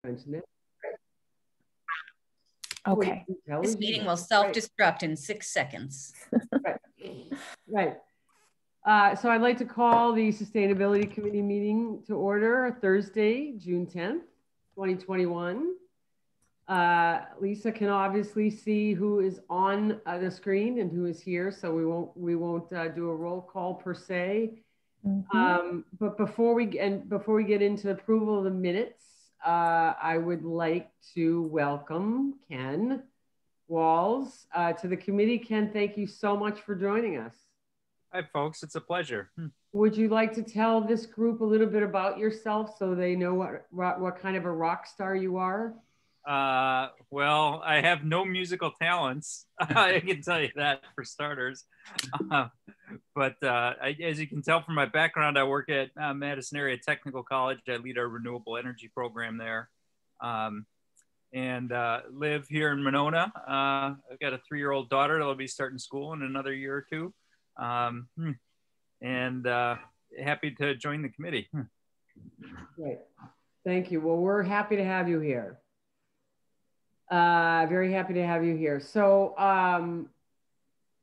mentioned it. Okay. This meeting will self-destruct in 6 seconds. Right. So I'd like to call the Sustainability Committee meeting to order Thursday, June 10th, 2021. Lisa can obviously see who is on the screen and who is here, so we won't do a roll call per se. But before we get into approval of the minutes, I would like to welcome Ken Walls to the committee. Ken, thank you so much for joining us. Hi, folks. It's a pleasure. Would you like to tell this group a little bit about yourself so they know what kind of a rock star you are? Well, I have no musical talents. I can tell you that for starters. But as you can tell from my background, I work at Madison Area Technical College. I lead our renewable energy program there. And live here in Monona. I've got a 3-year-old daughter that'll be starting school in another year or two. And happy to join the committee. Great. Thank you. Well, we're happy to have you here. Very happy to have you here. So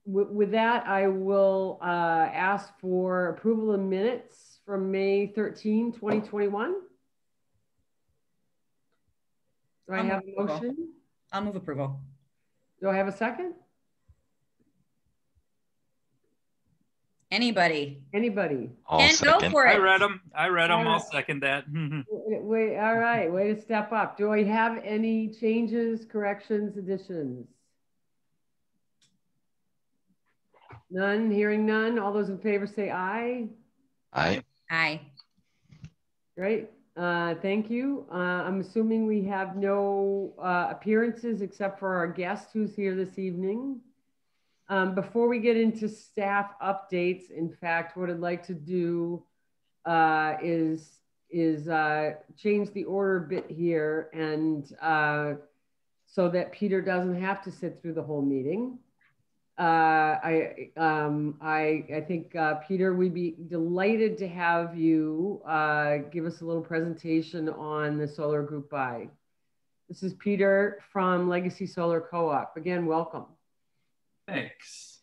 with that, I will ask for approval of minutes from May 13, 2021. Do I have a motion? I'll move approval. Do I have a second? Anybody? I'll second. Go for it. I read them. I'll second that. Wait, all right, way to step up. Do I have any changes, corrections, additions? None, hearing none. All those in favor say aye. Aye. Aye. Great, thank you. I'm assuming we have no appearances except for our guest who's here this evening. Before we get into staff updates, in fact, what I'd like to do is change the order a bit here, and so that Peter doesn't have to sit through the whole meeting. I think Peter, we'd be delighted to have you give us a little presentation on the solar group buy. This is Peter from Legacy Solar Co-op. Again, welcome. Thanks.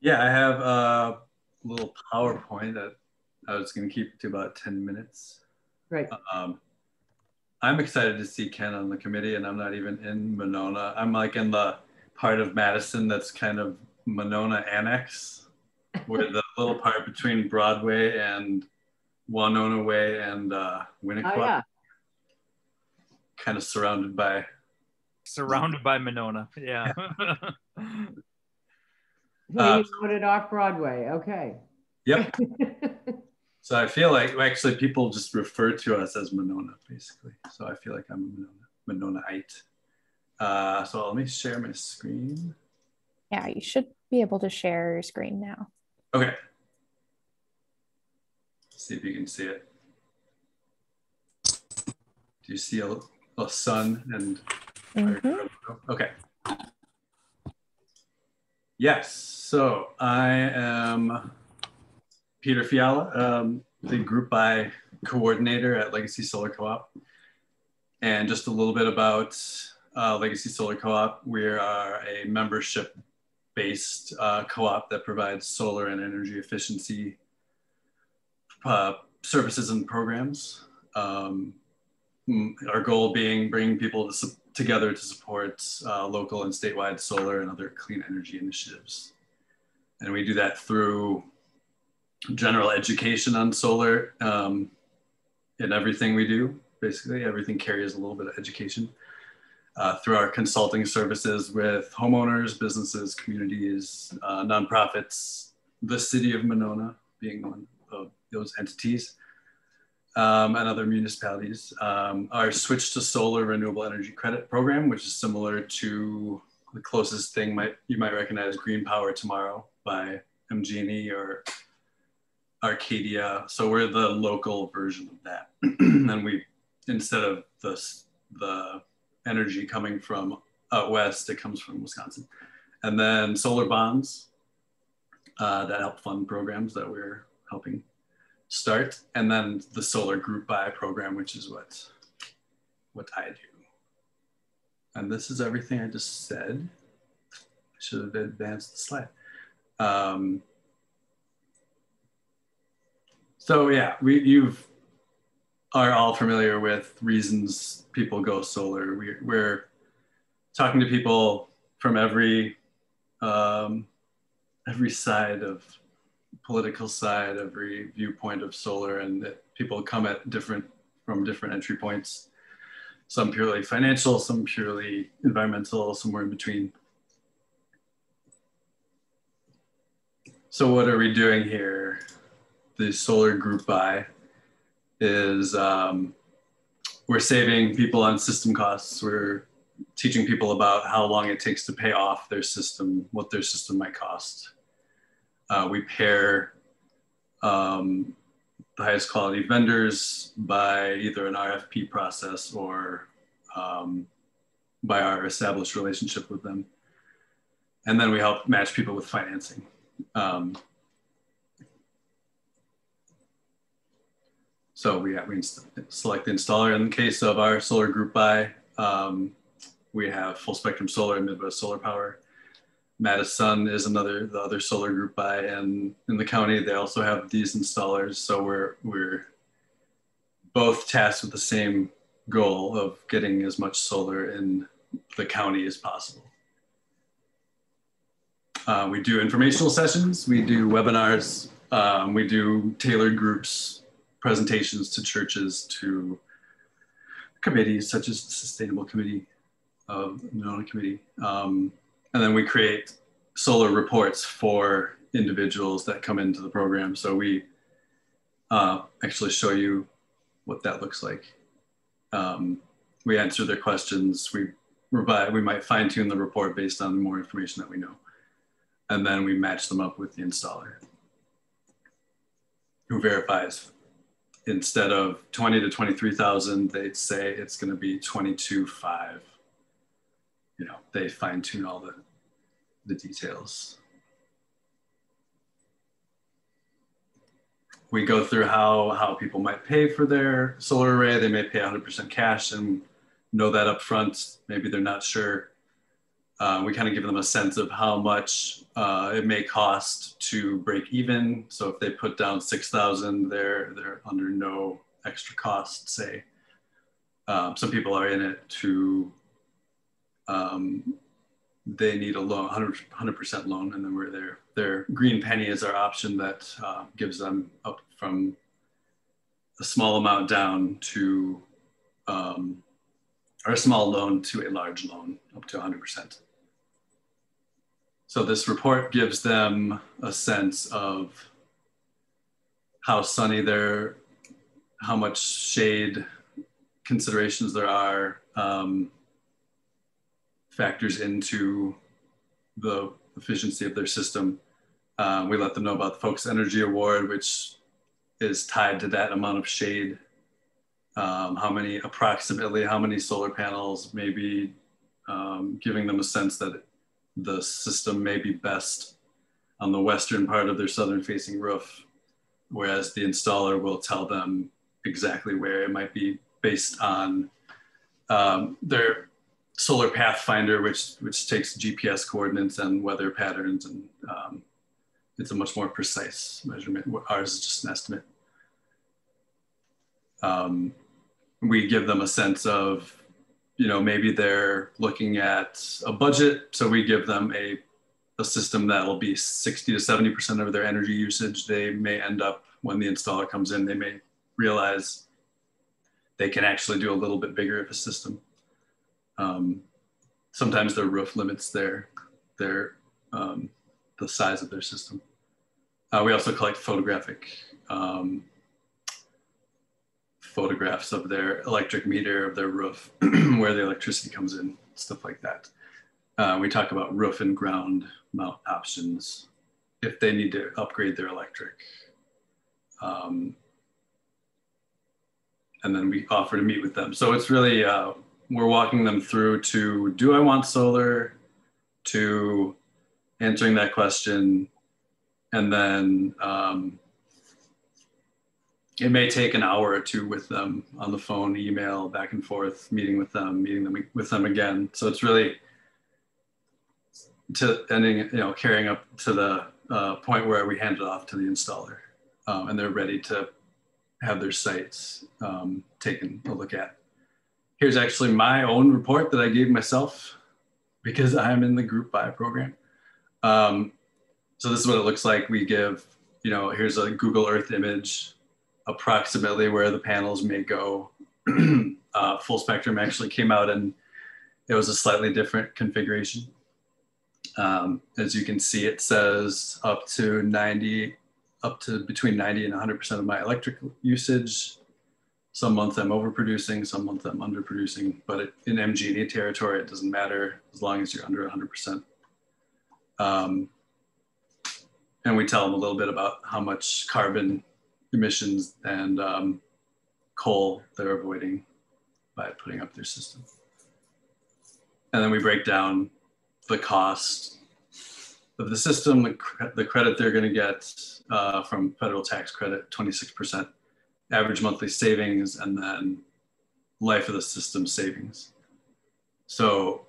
Yeah, I have a little PowerPoint that I was going to keep to about 10 minutes. Great. I'm excited to see Ken on the committee, and I'm not even in Monona. I'm like in the part of Madison that's kind of Monona Annex, where the little part between Broadway and Winona Way and Winnequa. Oh, yeah. Kind of surrounded by Monona, yeah. You put it off Broadway, okay. Yep. So I feel like actually people just refer to us as Monona, basically. So I feel like I'm a Mononaite. So let me share my screen. Yeah, you should be able to share your screen now. Okay. See if you can see it. Do you see a sun and? Okay. Yes. So I am Peter Fiala, the Group Buy Coordinator at Legacy Solar Co-op. And just a little bit about Legacy Solar Co-op. We are a membership-based co-op that provides solar and energy efficiency services and programs. Our goal being bringing people together to support local and statewide solar and other clean energy initiatives. And we do that through general education on solar in everything we do. Basically, everything carries a little bit of education through our consulting services with homeowners, businesses, communities, nonprofits, the city of Monona being one of those entities. And other municipalities. Our Switch to Solar Renewable Energy Credit Program, which is similar to the closest thing you might recognize, Green Power Tomorrow by MG&E or Arcadia. So we're the local version of that. And we, instead of the energy coming from out west, it comes from Wisconsin. And then solar bonds that help fund programs that we're helping start, and then the solar group buy program, which is what what I do. And this is everything I just said. I should have advanced the slide. So yeah, you are all familiar with reasons people go solar. We're talking to people from every side of political side, every viewpoint of solar, and that people come at from different entry points. Some purely financial, some purely environmental, somewhere in between. So what are we doing here? The solar group buy is we're saving people on system costs. We're teaching people about how long it takes to pay off their system, what their system might cost. We pair the highest quality vendors by either an RFP process or by our established relationship with them. And then we help match people with financing. So we select the installer. In the case of our solar group buy, we have Full Spectrum Solar and Midwest Solar Power. Madison is the other solar group buy, and in the county they also have these installers. So we're both tasked with the same goal of getting as much solar in the county as possible. We do informational sessions, we do webinars, we do tailored groups, presentations to churches, to committees such as the Sustainable Committee, Monona Committee. And then we create solar reports for individuals that come into the program. So we actually show you what that looks like. We answer their questions. We might fine tune the report based on more information that we know. And then we match them up with the installer who verifies. Instead of 20 to 23,000, they'd say it's going to be 22.5. You know, they fine tune all the details. We go through how people might pay for their solar array. They may pay 100% cash and know that up front. Maybe they're not sure. We kind of give them a sense of how much it may cost to break even. So if they put down 6,000, they're under no extra cost, say. Some people are in it to, they need a loan, 100% loan, and then we're there. Their green penny is our option that gives them up from a small amount down to, or a small loan to a large loan, up to 100%. So this report gives them a sense of how sunny they're, how much shade considerations there are, factors into the efficiency of their system. We let them know about the Focus Energy Award, which is tied to that amount of shade. Approximately how many solar panels, maybe giving them a sense that the system may be best on the western part of their southern facing roof, whereas the installer will tell them exactly where it might be based on their solar pathfinder, which takes GPS coordinates and weather patterns, and it's a much more precise measurement. Ours is just an estimate. We give them a sense of, you know, maybe they're looking at a budget, so we give them a system that will be 60 to 70% of their energy usage. They may end up, when the installer comes in, they may realize they can actually do a little bit bigger of a system. Sometimes their roof limits the size of their system. We also collect photographs of their electric meter, of their roof, where the electricity comes in, stuff like that. We talk about roof and ground mount options if they need to upgrade their electric. And then we offer to meet with them. So it's really, we're walking them through to, do I want solar, to answering that question, and then it may take an hour or two with them on the phone, email, back and forth, meeting with them again. So it's really to ending, you know, carrying up to the point where we hand it off to the installer, and they're ready to have their sites taken a look at. Here's actually my own report that I gave myself because I'm in the group buy program. So this is what it looks like. We give, you know, here's a Google Earth image, approximately where the panels may go. Full spectrum actually came out and it was a slightly different configuration. As you can see, it says up to between 90 and 100% of my electric usage. Some month I'm overproducing, some month I'm underproducing, but in MG&E territory, it doesn't matter as long as you're under 100%. And we tell them a little bit about how much carbon emissions and coal they're avoiding by putting up their system. And then we break down the cost of the system, the credit they're going to get from federal tax credit, 26%, average monthly savings, and then life of the system savings. So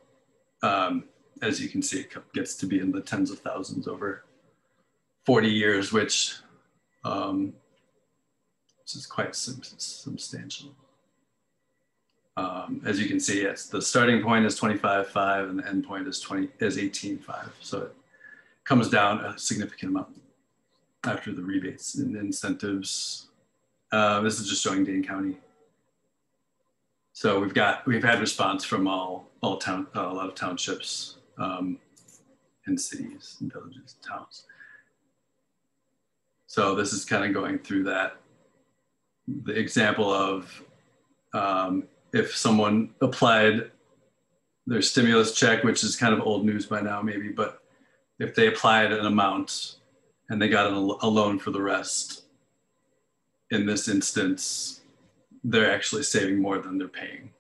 as you can see, it gets to be in the tens of thousands over 40 years, which is quite substantial. As you can see, it's the starting point is 25.5 and the end point is 18.5. So it comes down a significant amount after the rebates and incentives. This is just showing Dane County. So we've had response from a lot of townships and cities and villages, towns. So this is kind of going through that. The example of if someone applied their stimulus check, which is kind of old news by now maybe, but if they applied an amount and they got a loan for the rest, in this instance, they're actually saving more than they're paying.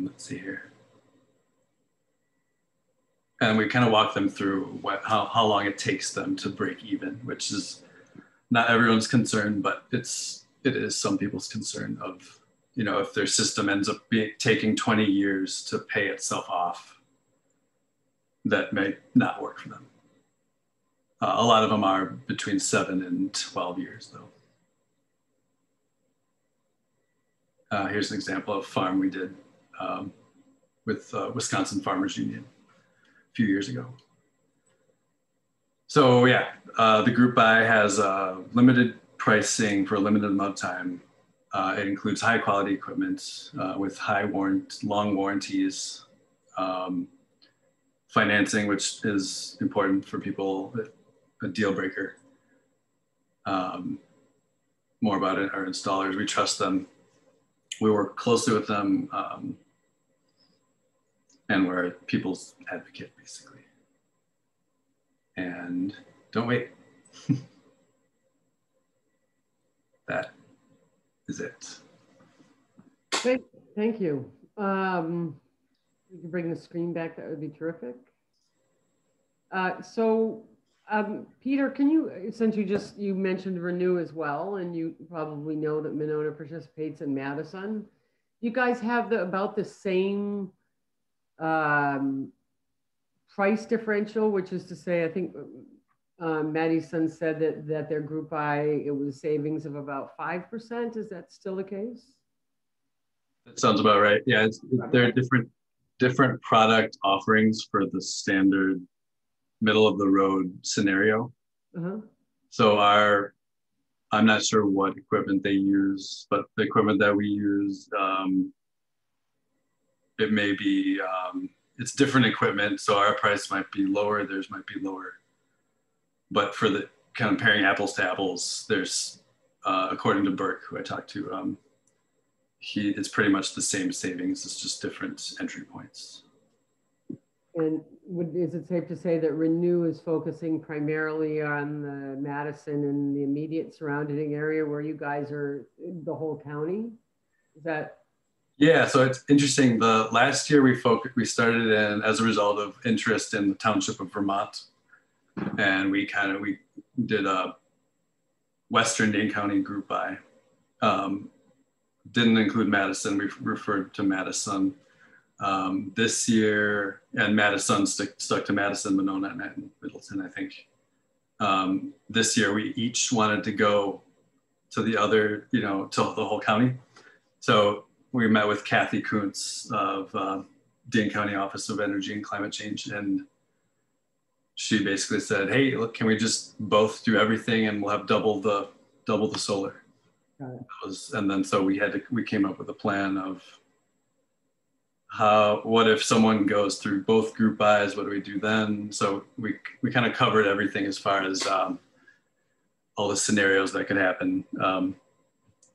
Let's see here. And we kind of walk them through how long it takes them to break even, which is not everyone's concern, but it is some people's concern of, you know, if their system ends up taking 20 years to pay itself off, that may not work for them. A lot of them are between 7 and 12 years though. Here's an example of a farm we did with Wisconsin Farmers Union a few years ago. So yeah, the group buy has limited pricing for a limited amount of time. It includes high quality equipment with long warranties, financing, which is important for people, a deal breaker. More about it, our installers, we trust them. We work closely with them, and we're a people's advocate, basically. And don't wait. That is it. Great, thank you. You can bring the screen back, that would be terrific. Peter, can you, since you mentioned Renew as well, and you probably know that Monona participates in Madison, you guys have about the same price differential, which is to say, I think Maddie's son said that their group buy, it was savings of about 5%. Is that still the case? That sounds about right. Yeah, there are different product offerings for the standard middle of the road scenario. So I'm not sure what equipment they use, but the equipment that we use, it may be, it's different equipment. So our price might be lower, theirs might be lower. But for the comparing apples to apples, there's, according to Burke, who I talked to, it's pretty much the same savings, it's just different entry points. And is it safe to say that Renew is focusing primarily on the Madison and the immediate surrounding area where you guys are, the whole county? Is that? Yeah, so it's interesting. The last year we started in as a result of interest in the township of Vermont, and we did a Western Dane County group by. Didn't include Madison. We referred to Madison. This year, and Madison stuck to Madison, Monona, and Middleton, I think. This year, we each wanted to go to the other, to the whole county. So we met with Kathy Kuntz of Dane County Office of Energy and Climate Change, and she basically said, "Hey, look, can we just both do everything, and we'll have double the solar." And then so we came up with a plan of what if someone goes through both group buys, what do we do then? So we kind of covered everything as far as all the scenarios that could happen.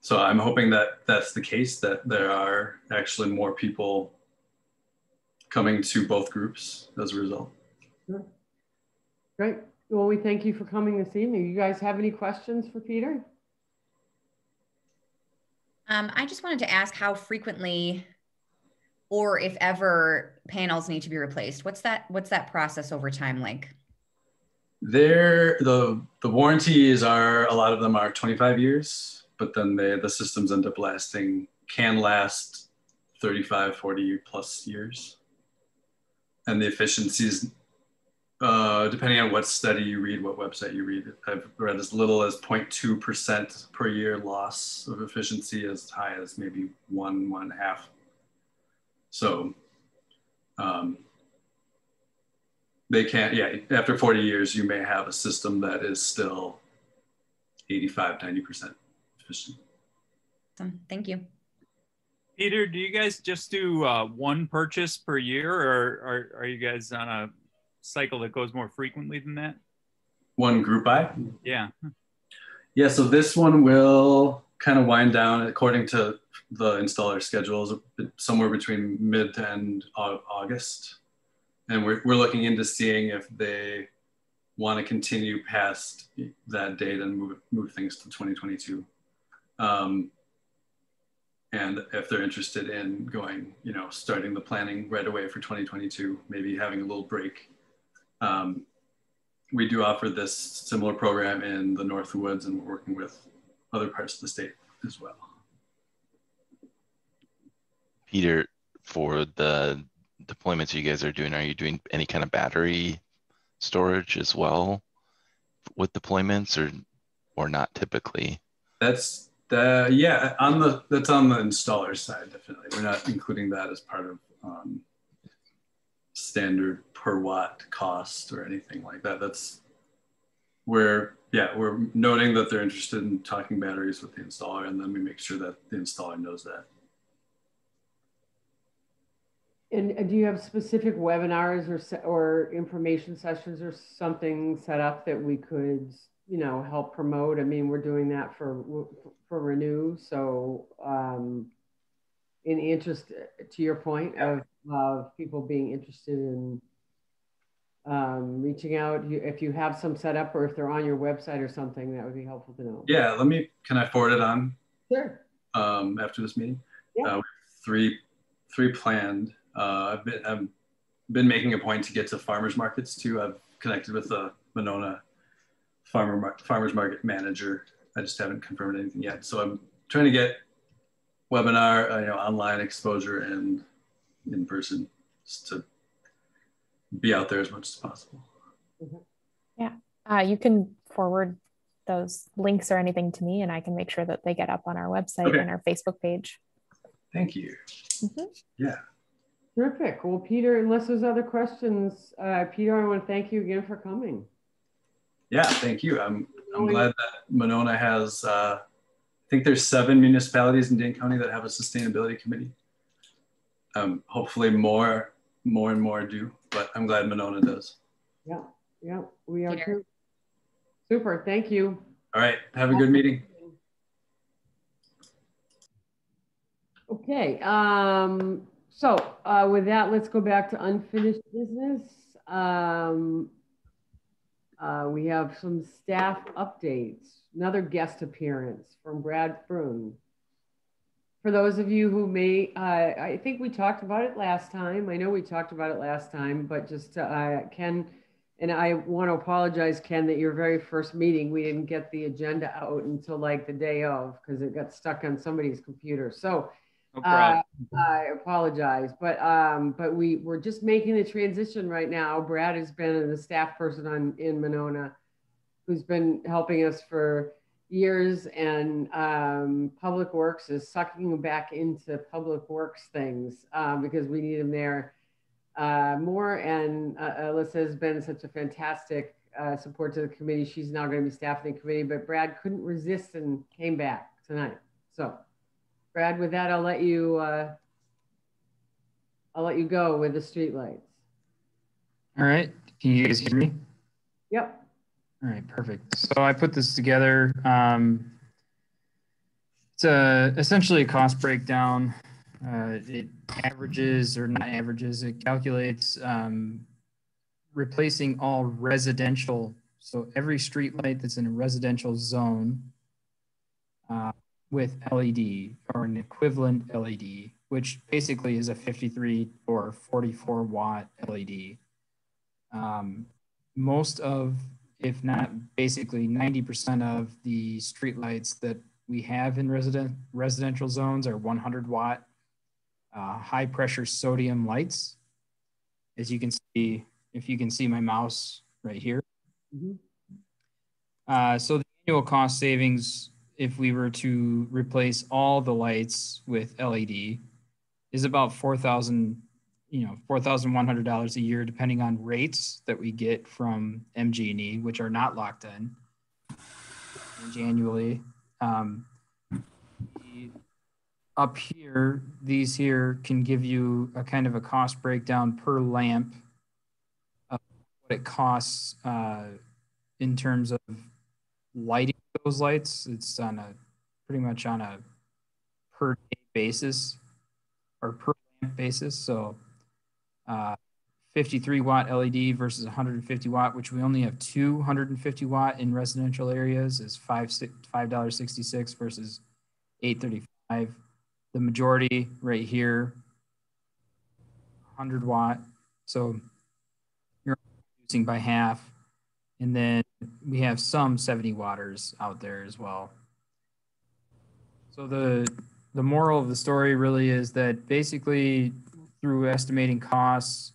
So I'm hoping that that's the case, that there are actually more people coming to both groups as a result. Sure. Great. Well, we thank you for coming this evening. You guys have any questions for Peter? I just wanted to ask how frequently, or if ever, panels need to be replaced. What's that process over time like? The warranties are, a lot of them are 25 years, but then the systems end up can last 35, 40 plus years. And the efficiencies, depending on what study you read, what website you read, I've read as little as 0.2% per year loss of efficiency, as high as maybe 1.5. So they can't, after 40 years, you may have a system that is still 85, 90% efficient. Thank you. Peter, do you guys just do one purchase per year, or are you guys on a cycle that goes more frequently than that? One group buy? Yeah. Yeah, so this one will kind of wind down according to the installer schedules, somewhere between mid to end August. And we're looking into seeing if they want to continue past that date and move things to 2022. And if they're interested in going, starting the planning right away for 2022, maybe having a little break. We do offer this similar program in the North Woods, and we're working with other parts of the state as well. Peter, for the deployments you guys are doing you doing any kind of battery storage as well with deployments, or not typically? That's on the installer side, definitely. We're not including that as part of standard per watt cost or anything like that. We're noting that they're interested in talking batteries with the installer, and then we make sure that the installer knows that. And do you have specific webinars or information sessions or something set up that we could, help promote? I mean, we're doing that for Renew. So in interest, to your point of people being interested in reaching out, if you have some set up, or if they're on your website or something, that would be helpful to know. Yeah, can I forward it on? Sure. After this meeting? Yeah. Three planned. I've been making a point to get to farmers markets too. I've connected with the Monona farmers market manager. I just haven't confirmed anything yet. So I'm trying to get webinar, online exposure and in person, just to be out there as much as possible. Mm-hmm. Yeah, you can forward those links or anything to me, and I can make sure that they get up on our website and our Facebook page. Thank you. Mm-hmm. Yeah. Terrific. Well, Peter, unless there's other questions, Peter, I want to thank you again for coming. Yeah, thank you. I'm glad that Monona has, I think there's 7 municipalities in Dane County that have a sustainability committee. Hopefully more and more do, but I'm glad Monona does. Yeah, we are too. Super, thank you. All right, have a good meeting. Okay, so with that, let's go back to unfinished business. We have some staff updates. Another guest appearance from Brad Froon. for those of you who may, I think we talked about it last time. I know we talked about it last time, but just Ken, and I want to apologize, Ken, that your very first meeting, we didn't get the agenda out until like the day of, because it got stuck on somebody's computer. So No problem. I apologize, but we're just making the transition right now. Brad has been the staff person in Monona, who's been helping us for years, and Public Works is sucking him back into Public Works things because we need him there more. And Alyssa has been such a fantastic support to the committee. She's now going to be staffing the committee, but Brad couldn't resist and came back tonight. So Brad, with that, I'll let you go with the streetlights. All right. Can you guys hear me? Yep. All right, perfect. So I put this together. It's essentially a cost breakdown. It averages, or not averages, it calculates replacing all residential. So every street light that's in a residential zone with LED, or an equivalent LED, which basically is a 53 or 44 watt LED. Most of, if not basically 90% of the streetlights that we have in residential zones are 100 watt high pressure sodium lights. As you can see, if you can see my mouse right here. Mm-hmm. So the annual cost savings, if we were to replace all the lights with LED, is about $4,100 a year, depending on rates that we get from MG&E, which are not locked in annually. Up here, these here can give you a kind of a cost breakdown per lamp of what it costs in terms of lighting those lights. It's on pretty much on a per day basis or per lamp basis. So 53 watt LED versus 150 watt, which we only have 250 watt in residential areas, is $5.66 versus $8.35. The majority right here, 100 watt. So you're reducing by half. And then we have some 70 watters out there as well. So the moral of the story really is that basically through estimating costs,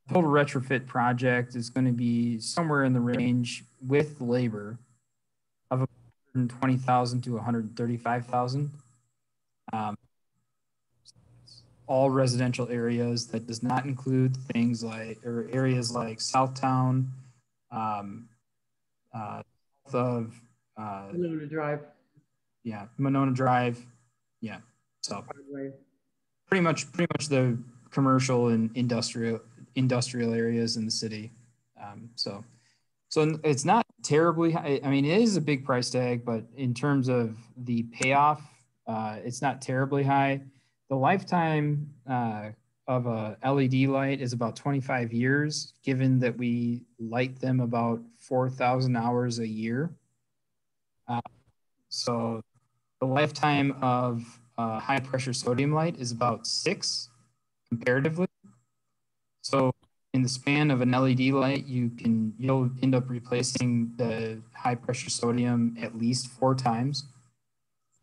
total retrofit project is going to be somewhere in the range with labor of $120,000 to $135,000. All residential areas. That does not include things like, or areas like Southtown, south of Monona Drive. Yeah, Monona Drive. Yeah, so pretty much the commercial and industrial areas in the city. So it's not terribly high. I mean, it is a big price tag, but in terms of the payoff, it's not terribly high. The lifetime of a LED light is about 25 years, given that we light them about 4,000 hours a year. So the lifetime of a high pressure sodium light is about 6 comparatively. So in the span of an LED light, you'll end up replacing the high pressure sodium at least 4 times.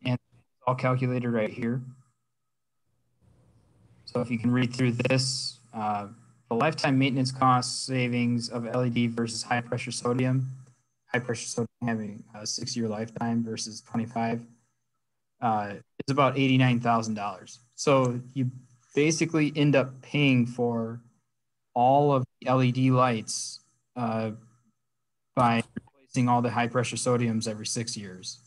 And it's all calculated right here. So if you can read through this, the lifetime maintenance cost savings of LED versus high pressure sodium having a 6-year lifetime versus 25, is about $89,000. So you basically end up paying for all of the LED lights by replacing all the high pressure sodiums every 6 years.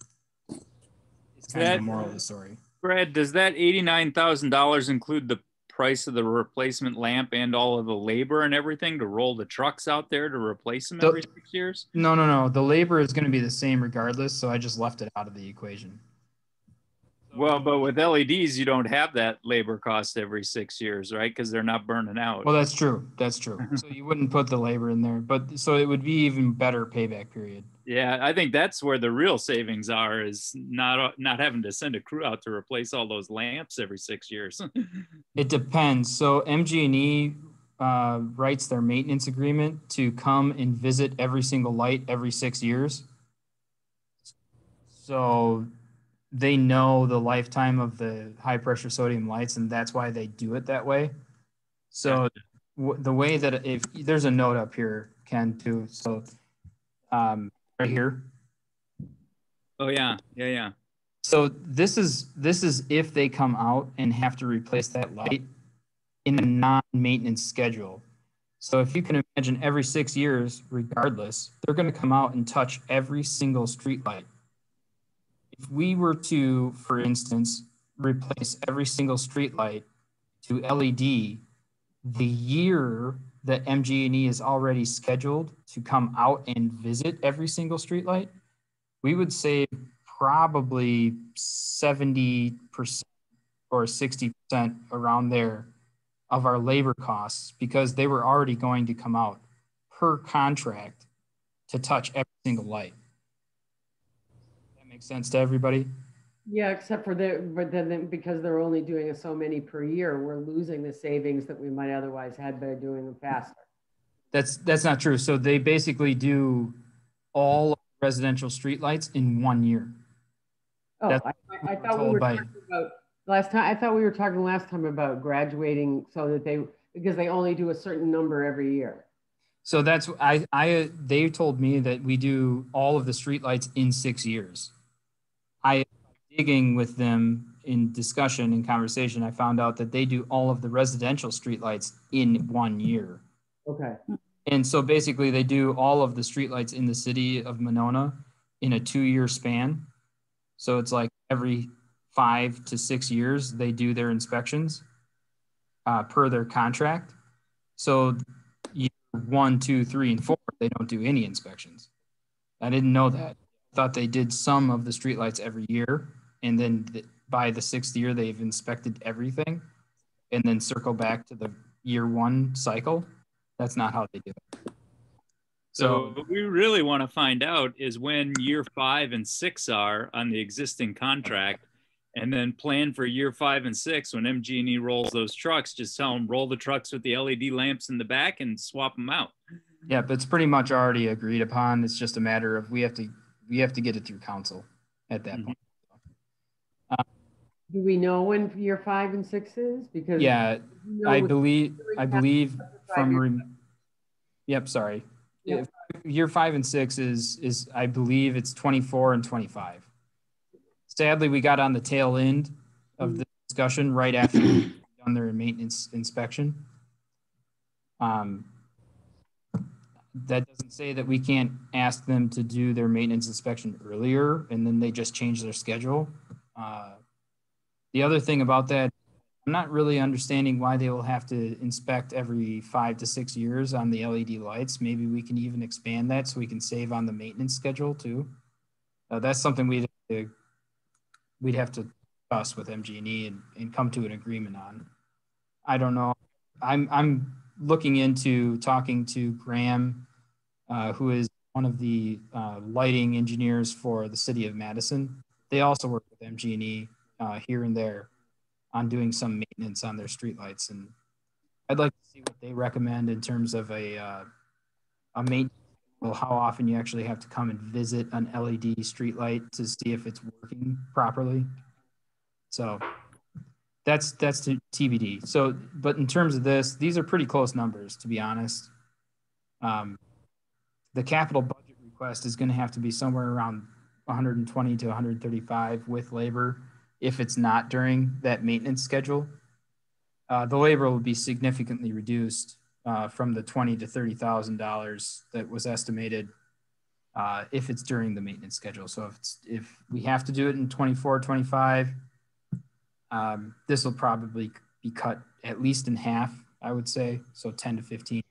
It's kind of the moral of the story. Brad, does that $89,000 include the price of the replacement lamp and all of the labor and everything to roll the trucks out there to replace them every 6 years? No. The labor is going to be the same regardless, so I just left it out of the equation. Well, but with LEDs, you don't have that labor cost every 6 years, right? Because they're not burning out. Well, that's true. That's true. So you wouldn't put the labor in there, but so it would be even better payback period. Yeah, I think that's where the real savings are, is not having to send a crew out to replace all those lamps every 6 years. It depends. So MG&E writes their maintenance agreement to come and visit every single light every 6 years. So they know the lifetime of the high pressure sodium lights, and that's why they do it that way. So the way that, if there's a note up here, Ken, too. So right here. Oh yeah, yeah, yeah. So this is if they come out and have to replace that light in a non-maintenance schedule. So if you can imagine, every 6 years, regardless, they're going to come out and touch every single street light. If we were to, for instance, replace every single street light to LED, the year that MG&E is already scheduled to come out and visit every single street light, we would save probably 70% or 60% around there of our labor costs, because they were already going to come out per contract to touch every single light. That makes sense to everybody? Yeah, except for but then because they're only doing so many per year, we're losing the savings that we might otherwise had by doing them faster. That's not true. So they basically do all residential streetlights in 1 year. Oh, I thought we were talking about last time. I thought we were talking last time about graduating so that because they only do a certain number every year. So that's they told me that we do all of the streetlights in 6 years. Digging with them in discussion and conversation, I found out that they do all of the residential streetlights in 1 year. Okay. And so basically they do all of the streetlights in the city of Monona in a 2-year span. So it's like every 5 to 6 years, they do their inspections per their contract. So year 1, 2, 3, and 4, they don't do any inspections. I didn't know that. I thought they did some of the streetlights every year. And then by the 6th year, they've inspected everything and then circle back to the year 1 cycle. That's not how they do it. So what we really want to find out is when year 5 and 6 are on the existing contract, and then plan for year 5 and 6 when MG&E rolls those trucks. Just tell them roll the trucks with the LED lamps in the back and swap them out. Yeah, but it's pretty much already agreed upon. It's just a matter of we have to get it through council at that point. Do we know when year 5 and 6 is? Because yeah, I believe from yep, sorry. Yep. Year 5 and 6 is I believe it's 24 and 25. Sadly, we got on the tail end of the discussion right after we've done their maintenance inspection. That doesn't say that we can't ask them to do their maintenance inspection earlier and then they just change their schedule. The other thing about that, I'm not really understanding why they will have to inspect every 5 to 6 years on the LED lights. Maybe we can even expand that so we can save on the maintenance schedule too. That's something we'd have to discuss with MG&E and come to an agreement on. I don't know. I'm looking into talking to Graham, who is one of the lighting engineers for the city of Madison. They also work with MG&E here and there on doing some maintenance on their streetlights, and I'd like to see what they recommend in terms of a maintenance. Well, how often you actually have to come and visit an LED streetlight to see if it's working properly. So that's to TBD. So, but in terms of this, these are pretty close numbers, to be honest. The capital budget request is going to have to be somewhere around 120 to 135 with labor if it's not during that maintenance schedule. The labor will be significantly reduced from the $20,000 to $30,000 that was estimated if it's during the maintenance schedule. So if we have to do it in 24, 25, this will probably be cut at least in half, I would say. So 10 to 15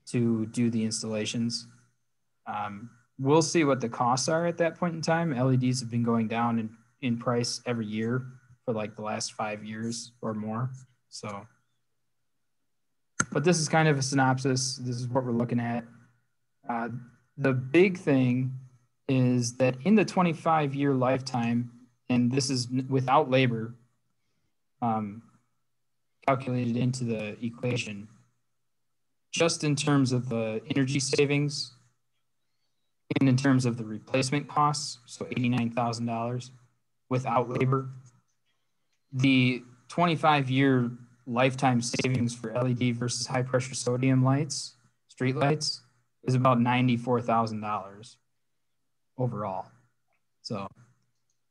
to do the installations. We'll see what the costs are at that point in time. LEDs have been going down, and in price every year for like the last 5 years or more. So, but this is kind of a synopsis. This is what we're looking at. The big thing is that in the 25-year lifetime, and this is without labor calculated into the equation, just in terms of the energy savings and in terms of the replacement costs, so $89,000 without labor, the 25-year lifetime savings for LED versus high pressure sodium lights, street lights, is about $94,000 overall. So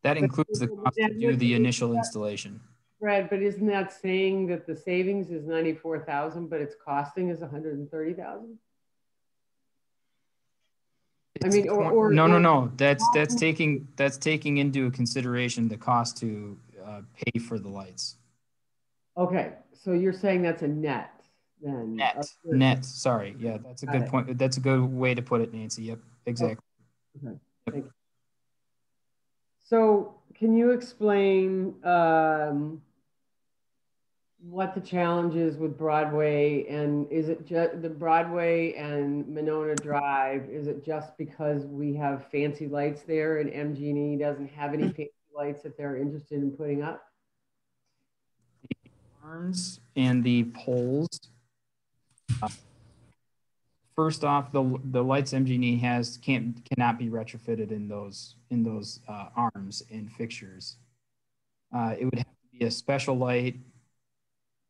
that includes the cost to do the initial installation. Brad, but isn't that saying that the savings is 94,000, but its costing is 130,000? I mean, no. That's taking into consideration the cost to pay for the lights. Okay, so you're saying that's a net then? Net. Sorry, yeah, that's a good point. That's a good way to put it, Nancy. Yep, exactly. Okay. Thank you. So, can you explain what the challenge is with Broadway, and is it just the Broadway and Monona Drive? Is it just because we have fancy lights there and MG&E doesn't have any fancy lights that they're interested in putting up? The arms and the poles. First off, the lights MG&E has cannot be retrofitted in those arms and fixtures. It would have to be a special light,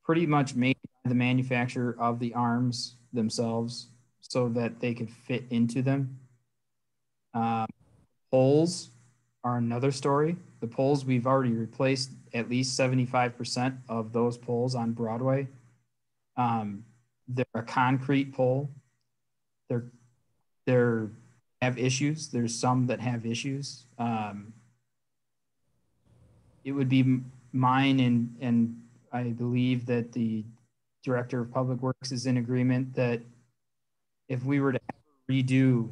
pretty much made by the manufacturer of the arms themselves, so that they could fit into them. Poles are another story. The poles, we've already replaced at least 75% of those poles on Broadway. They're a concrete pole. They're have issues. There's some that have issues. It would be mine, and I believe that the Director of Public Works is in agreement that if we were to redo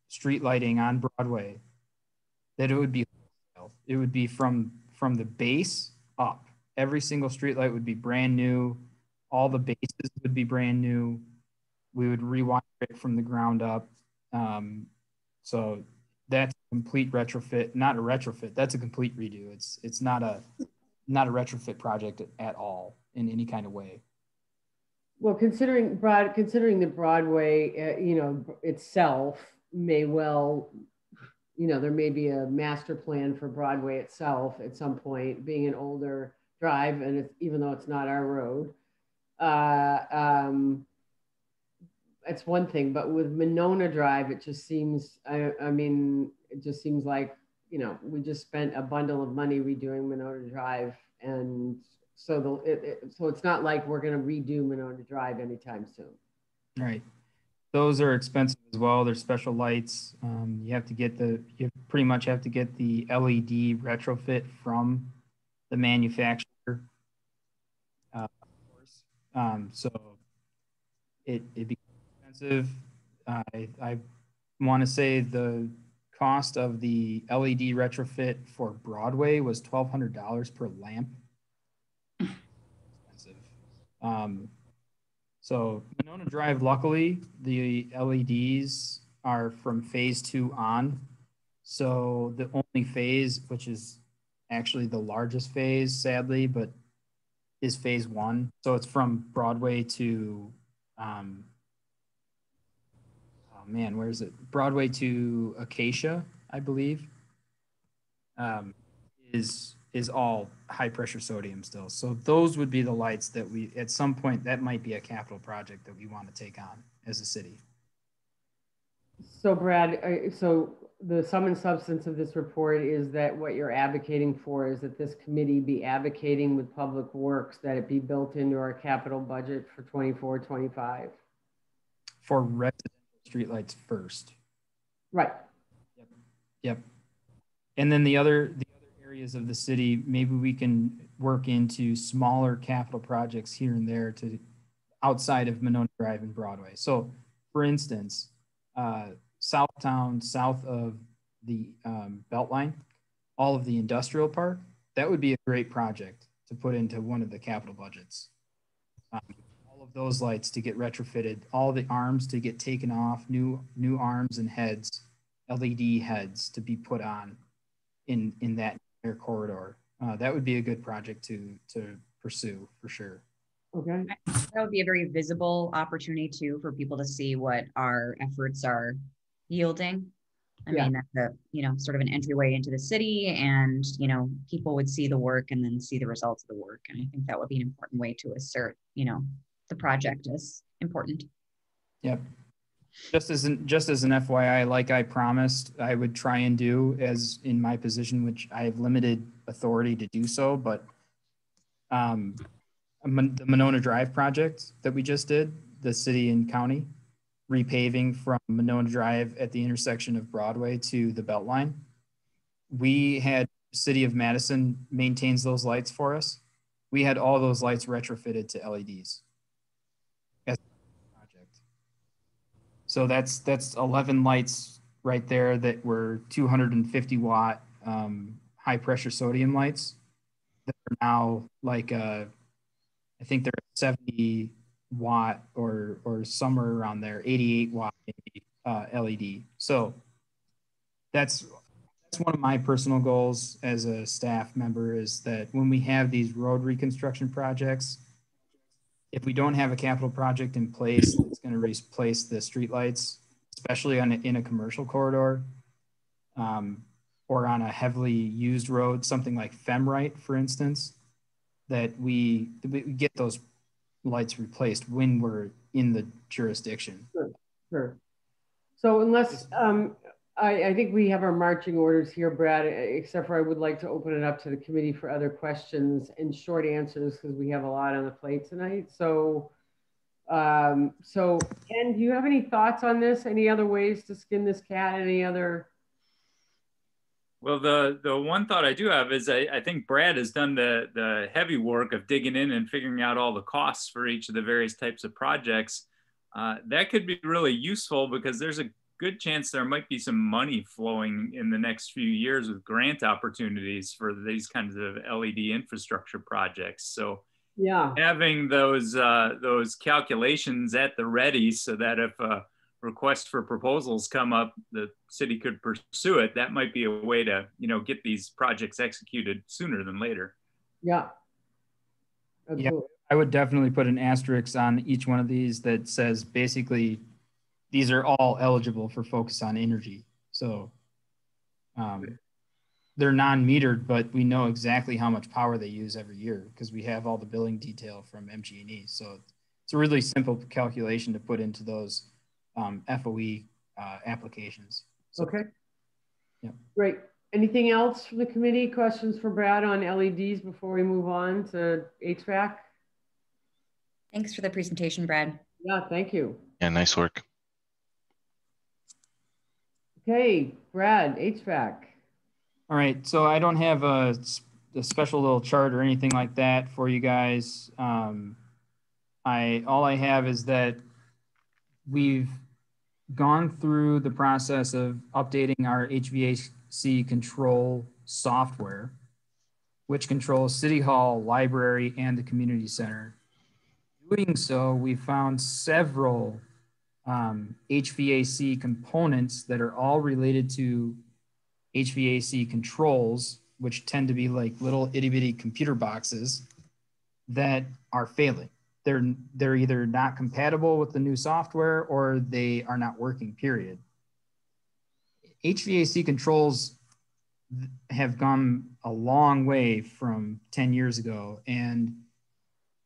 street lighting on Broadway, that it would be from the base up. Every single street light would be brand new. All the bases would be brand new. We would rewire it from the ground up. So that's a complete retrofit, not a retrofit. That's a complete redo. It's not a retrofit project at all in any kind of way. Well, considering the Broadway, itself may well, there may be a master plan for Broadway itself at some point, being an older drive, and even though it's not our road. It's one thing, but with Monona Drive, it just seems, it just seems like, we just spent a bundle of money redoing Monona Drive. And so so it's not like we're going to redo Monona Drive anytime soon. Right. Those are expensive as well. They're special lights. You pretty much have to get the LED retrofit from the manufacturer. Of course. So it becomes expensive. I want to say the cost of the LED retrofit for Broadway was $1,200 per lamp. Expensive. So Monona Drive, luckily, the LEDs are from phase 2 on. So the only phase, which is actually the largest phase, sadly, but is phase 1. So it's from Broadway to, where is it? Broadway to Acacia, I believe, is all high pressure sodium still. So those would be the lights that we, at some point, that might be a capital project that we want to take on as a city. So Brad, so the sum and substance of this report is that what you're advocating for is that this committee be advocating with Public Works that it be built into our capital budget for 24-25. For residential streetlights first. Right. Yep. And then the other areas of the city, maybe we can work into smaller capital projects here and there to outside of Monona Drive and Broadway. So for instance, Southtown, south of the Beltline, all of the industrial park, that would be a great project to put into one of the capital budgets. All of those lights to get retrofitted, all the arms to get taken off, new arms and heads, LED heads to be put on in that entire corridor. That would be a good project to pursue for sure. Okay. That would be a very visible opportunity too for people to see what our efforts are yielding. I mean, that's a, you know, sort of an entryway into the city, and, you know, people would see the work and then see the results of the work. And I think that would be an important way to assert, you know, the project is important. Yep. Just as an FYI, like I promised I would try and do as in my position, which I have limited authority to do so, but the Monona Drive project that we just did, the city and county, repaving from Monona Drive at the intersection of Broadway to the Beltline. We had City of Madison maintains those lights for us. We had all those lights retrofitted to LEDs as a project. So that's 11 lights right there that were 250 watt high pressure sodium lights that are now like I think they're 70 watt or somewhere around there, 88 watt maybe, LED. So that's one of my personal goals as a staff member, is that when we have these road reconstruction projects, if we don't have a capital project in place that's going to replace the streetlights, especially in a commercial corridor, or on a heavily used road, something like Femrite, for instance, that we get those lights replaced when we're in the jurisdiction. Sure. So unless, I think we have our marching orders here, Brad, except for I would like to open it up to the committee for other questions and short answers, because we have a lot on the plate tonight. So, Ken, do you have any thoughts on this? Any other ways to skin this cat? Any other? Well, the one thought I do have is I think Brad has done the heavy work of digging in and figuring out all the costs for each of the various types of projects. That could be really useful, because there's a good chance there might be some money flowing in the next few years with grant opportunities for these kinds of LED infrastructure projects. So yeah, having those calculations at the ready, so that if requests for proposals come up, the city could pursue it. That might be a way to, you know, get these projects executed sooner than later. Yeah. Absolutely. Yeah, I would definitely put an asterisk on each one of these that says basically these are all eligible for Focus on Energy. So they're non-metered, but we know exactly how much power they use every year because we have all the billing detail from MG&E. So it's a really simple calculation to put into those FOE applications. So, okay. Yeah. Great. Anything else from the committee? Questions for Brad on LEDs before we move on to HVAC? Thanks for the presentation, Brad. Yeah, thank you. Yeah, nice work. Okay, Brad, HVAC. All right, so I don't have a special little chart or anything like that for you guys. All I have is that we've gone through the process of updating our HVAC control software, which controls City Hall, library, and the community center. Doing so, we found several HVAC components that are all related to HVAC controls, which tend to be like little itty bitty computer boxes that are failing. They're either not compatible with the new software or they are not working, period. HVAC controls have gone a long way from 10 years ago, and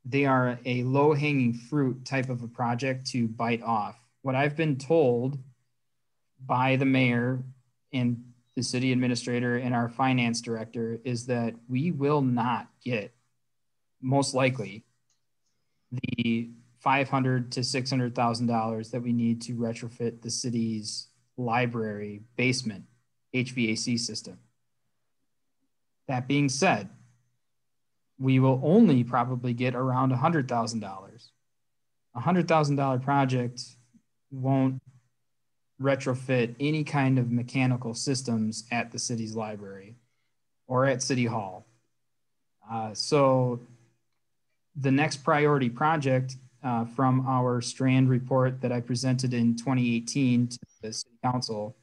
they are a low-hanging fruit type of a project to bite off. What I've been told by the mayor and the city administrator and our finance director is that we will not get, most likely, the $500,000 to $600,000 that we need to retrofit the city's library basement HVAC system. That being said, we will only probably get around $100,000. $100,000 project won't retrofit any kind of mechanical systems at the city's library. or at City Hall. So the next priority project from our Strand report that I presented in 2018 to the City Council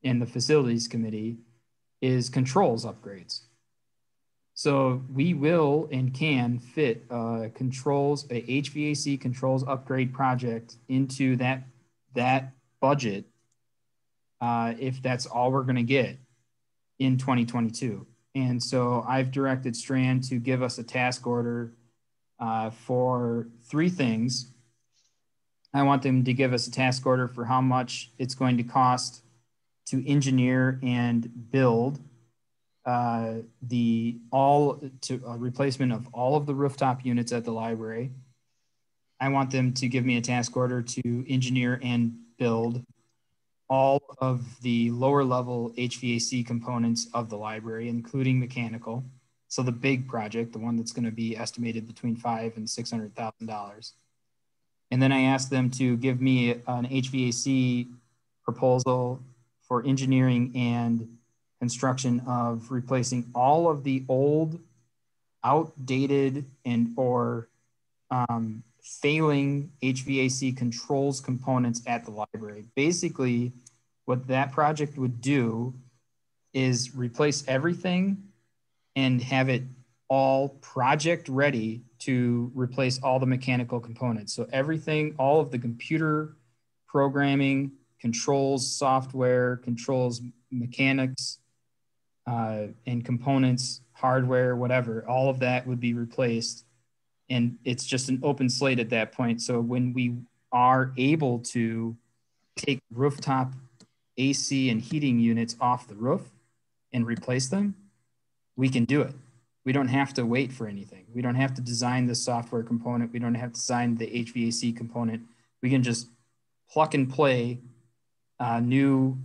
and the Facilities Committee is controls upgrades. So we will and can fit a HVAC controls upgrade project into that budget if that's all we're going to get in 2022. And so I've directed Strand to give us a task order for 3 things. I want them to give us a task order for how much it's going to cost to engineer and build replacement of all of the rooftop units at the library. I want them to give me a task order to engineer and build all of the lower level HVAC components of the library, including mechanical. So the big project, the one that's going to be estimated between $500,000 and $600,000. And then I asked them to give me an HVAC proposal for engineering and construction of replacing all of the old, outdated, and or failing HVAC controls components at the library. Basically, what that project would do is replace everything and have it all project ready to replace all the mechanical components. So everything, all of the computer programming, controls, software, controls, mechanics, and components, hardware, whatever, all of that would be replaced. And it's just an open slate at that point. So when we are able to take rooftop AC and heating units off the roof and replace them, we can do it. We don't have to wait for anything. We don't have to design the software component. We don't have to design the HVAC component. We can just plug and play new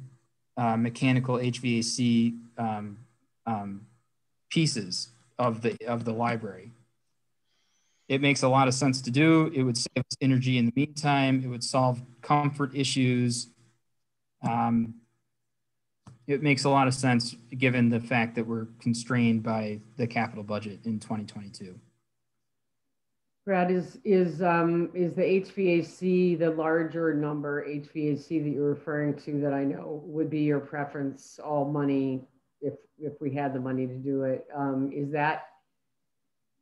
mechanical HVAC pieces of the library. It makes a lot of sense to do. It would save us energy in the meantime. It would solve comfort issues. It makes a lot of sense given the fact that we're constrained by the capital budget in 2022. Brad, is the HVAC, the larger number HVAC that you're referring to that I know would be your preference, all money, if we had the money to do it, is that,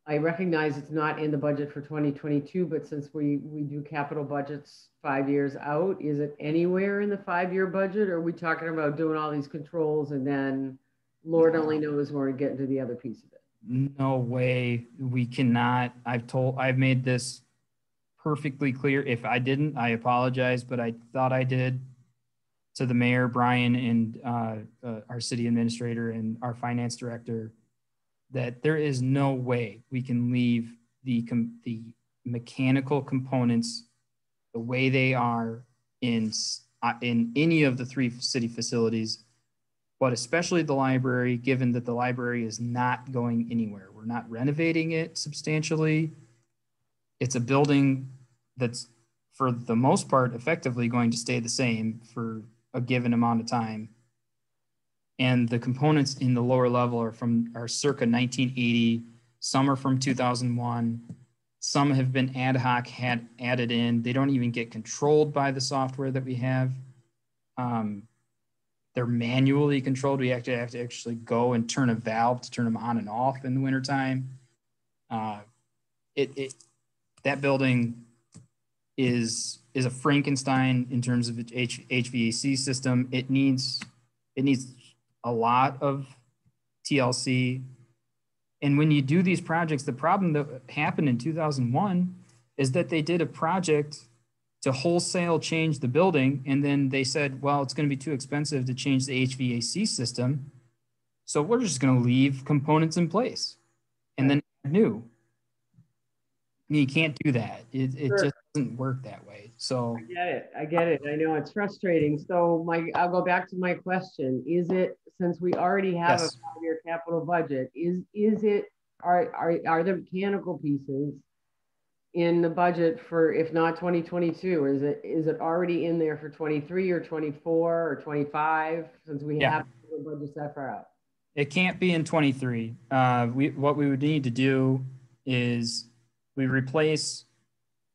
I recognize it's not in the budget for 2022, but since we do capital budgets 5 years out, is it anywhere in the 5-year budget? Or are we talking about doing all these controls and then Lord only knows when we get into the other piece of it? No way. We cannot. I've made this perfectly clear. If I didn't, I apologize, but I thought I did, to the mayor, Brian, and our city administrator and our finance director, that there is no way we can leave the mechanical components the way they are in any of the 3 city facilities, but especially the library, given that the library is not going anywhere. We're not renovating it substantially. It's a building that's, for the most part, effectively going to stay the same for a given amount of time. And the components in the lower level are circa 1980. Some are from 2001. Some have been ad hoc added in. They don't even get controlled by the software that we have. They're manually controlled. We have to actually go and turn a valve to turn them on and off in the wintertime. That building is a Frankenstein in terms of its HVAC system. It needs a lot of TLC. And when you do these projects, the problem that happened in 2001 is that they did a project to wholesale change the building. And then they said, well, it's going to be too expensive to change the HVAC system. So we're just going to leave components in place and then add new. You can't do that. It Sure. just doesn't work that way. So I get it. I know it's frustrating. So I'll go back to my question. Is it, since we already have yes. a 5-year capital budget, are the mechanical pieces in the budget for, if not 2022, is it already in there for 23 or 24 or 25, since we have the budget that far out? It can't be in 23. What we would need to do is we replace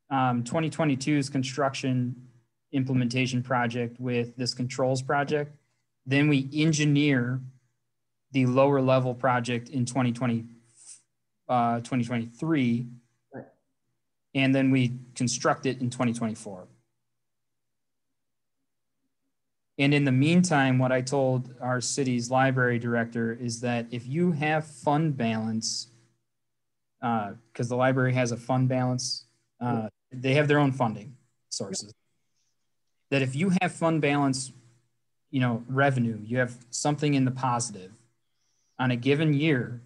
2022's construction implementation project with this controls project. Then we engineer the lower level project in 2023. Right. And then we construct it in 2024. And in the meantime, what I told our city's library director is that if you have fund balance, because the library has a fund balance, they have their own funding sources. That if you have fund balance, revenue, you have something in the positive on a given year,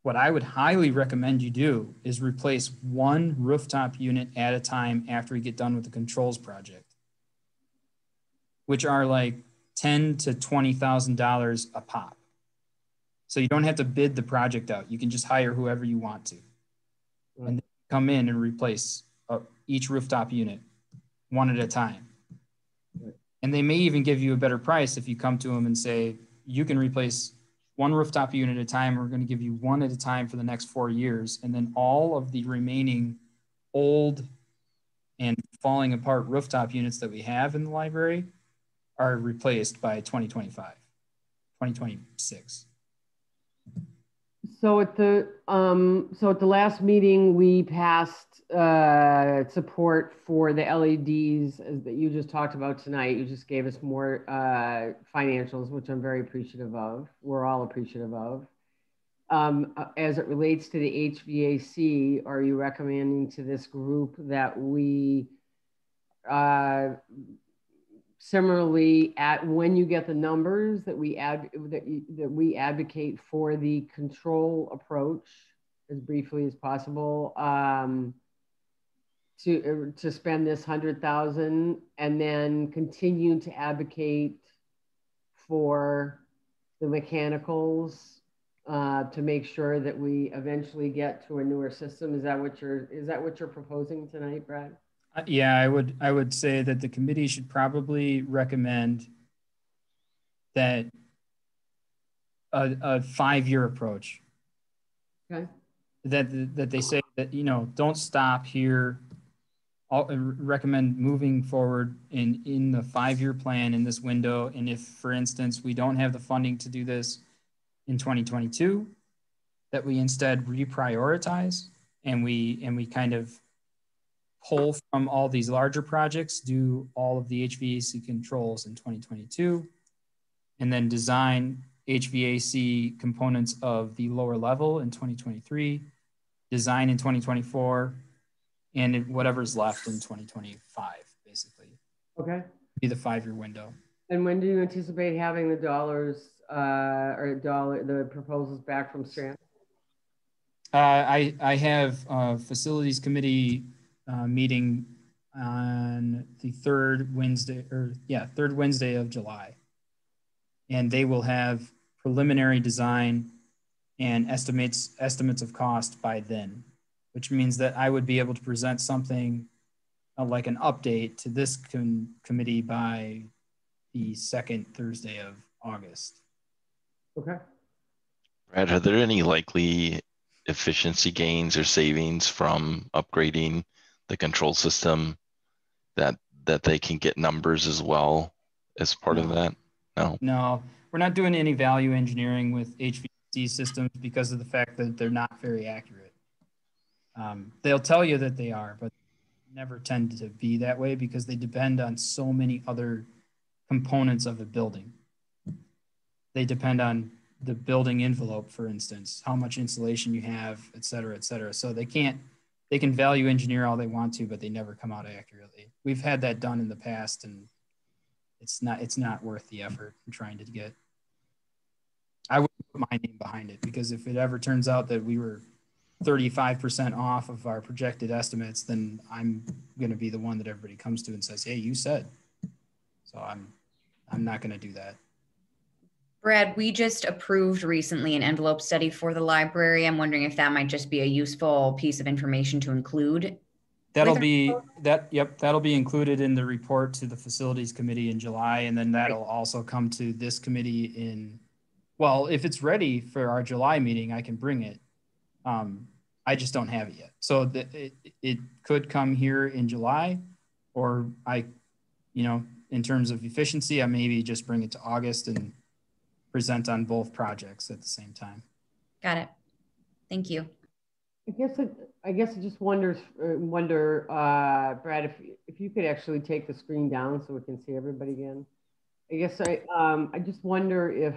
what I would highly recommend you do is replace one rooftop unit at a time after we get done with the controls project, which are like $10,000 to $20,000 a pop. So you don't have to bid the project out. You can just hire whoever you want to. Right. And then come in and replace each rooftop unit one at a time. Right. And they may even give you a better price if you come to them and say, you can replace one rooftop unit at a time. We're going to give you one at a time for the next 4 years. And then all of the remaining old and falling apart rooftop units that we have in the library are replaced by 2026. So at the last meeting, we passed support for the LEDs that you just talked about tonight. You just gave us more financials, which I'm very appreciative of. We're all appreciative of. As it relates to the HVAC, are you recommending to this group that we similarly, when you get the numbers, that we advocate for the control approach as briefly as possible to spend this $100,000, and then continue to advocate for the mechanicals to make sure that we eventually get to a newer system. Is that what you're proposing tonight, Brad? Yeah, I would say that the committee should probably recommend that a 5-year approach. Okay. That they say that, don't stop here. I'll recommend moving forward in the 5-year plan in this window. And if, for instance, we don't have the funding to do this in 2022, that we instead reprioritize and we kind of pull from all these larger projects, do all of the HVAC controls in 2022, and then design HVAC components of the lower level in 2023, design in 2024, and whatever's left in 2025, basically. Okay. Be the 5-year window. And when do you anticipate having the the proposals back from Strand? I have a facilities committee meeting on the third Wednesday of July. And they will have preliminary design and estimates of cost by then, which means that I would be able to present something like an update to this committee by the second Thursday of August. Okay. Brad, are there any likely efficiency gains or savings from upgrading the control system that they can get numbers as well as part of that? No, we're not doing any value engineering with HVAC systems because of the fact that they're not very accurate. They'll tell you that they are, but never tend to be that way because they depend on so many other components of a building. They depend on the building envelope, for instance, how much insulation you have, et cetera, et cetera. So they can value engineer all they want to, but they never come out accurately. We've had that done in the past, and it's not worth the effort in trying to get. I would put my name behind it, because if it ever turns out that we were 35% off of our projected estimates, then I'm going to be the one that everybody comes to and says, "Hey, you said." So I'm not going to do that. Brad, we just approved recently an envelope study for the library. I'm wondering if that might just be a useful piece of information to include. That'll be included in the report to the facilities committee in July, and then that'll also come to this committee in Well, if it's ready for our July meeting, I can bring it. I just don't have it yet. So it could come here in July, or in terms of efficiency, I maybe just bring it to August and present on both projects at the same time. Got it. Thank you. I guess I just wonder, Brad, if you could actually take the screen down so we can see everybody again. I guess I just wonder if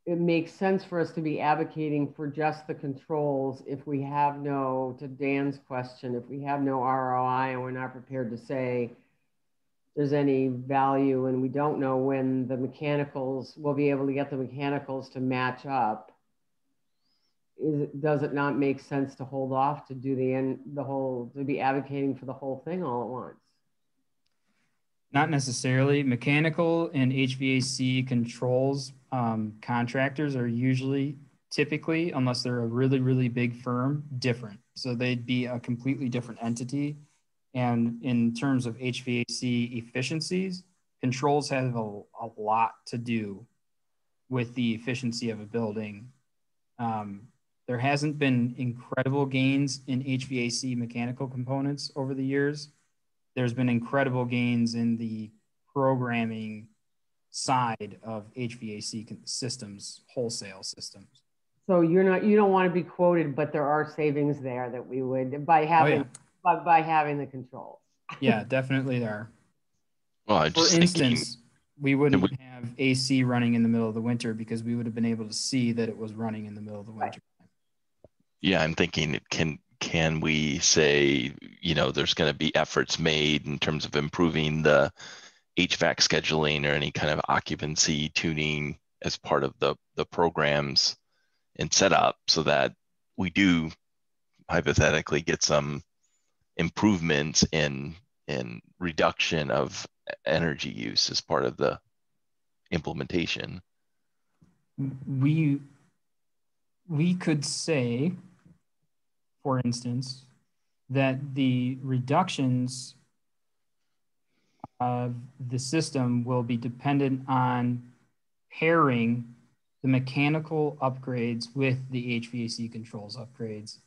it makes sense for us to be advocating for just the controls if we have to Dan's question, if we have no ROI and we're not prepared to say there's any value and we don't know when the mechanicals, we'll be able to get the mechanicals to match up. Does it not make sense to hold off to do to be advocating for the whole thing all at once? Not necessarily. Mechanical and HVAC controls contractors are typically, unless they're a really, really big firm, different. So they'd be a completely different entity. And in terms of HVAC efficiencies, controls have a lot to do with the efficiency of a building. There hasn't been incredible gains in HVAC mechanical components over the years. There's been incredible gains in the programming side of HVAC systems, wholesale systems. So you don't want to be quoted, but there are savings there that we would by having the controls. Yeah, definitely there. Well, for instance, we wouldn't have AC running in the middle of the winter because we would have been able to see that it was running in the middle of the winter. Yeah, I'm thinking can we say, there's going to be efforts made in terms of improving the HVAC scheduling or any kind of occupancy tuning as part of the programs and setup so that we do hypothetically get some improvements in reduction of energy use as part of the implementation. We could say, for instance, that the reductions of the system will be dependent on pairing the mechanical upgrades with the HVAC controls upgrades.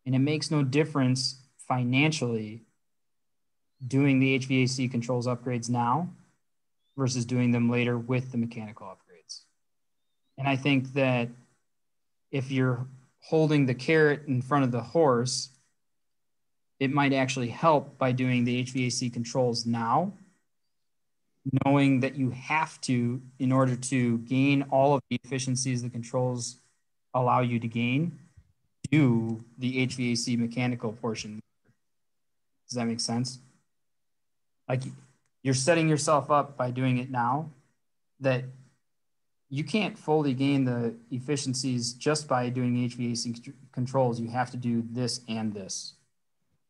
And it makes no difference financially doing the HVAC controls upgrades now versus doing them later with the mechanical upgrades. And I think that if you're holding the carrot in front of the horse, it might actually help by doing the HVAC controls now, knowing that you have to, in order to gain all of the efficiencies the controls allow you to gain, do the HVAC mechanical portion. Does that make sense? Like you're setting yourself up by doing it now that you can't fully gain the efficiencies just by doing HVAC controls. You have to do this and this.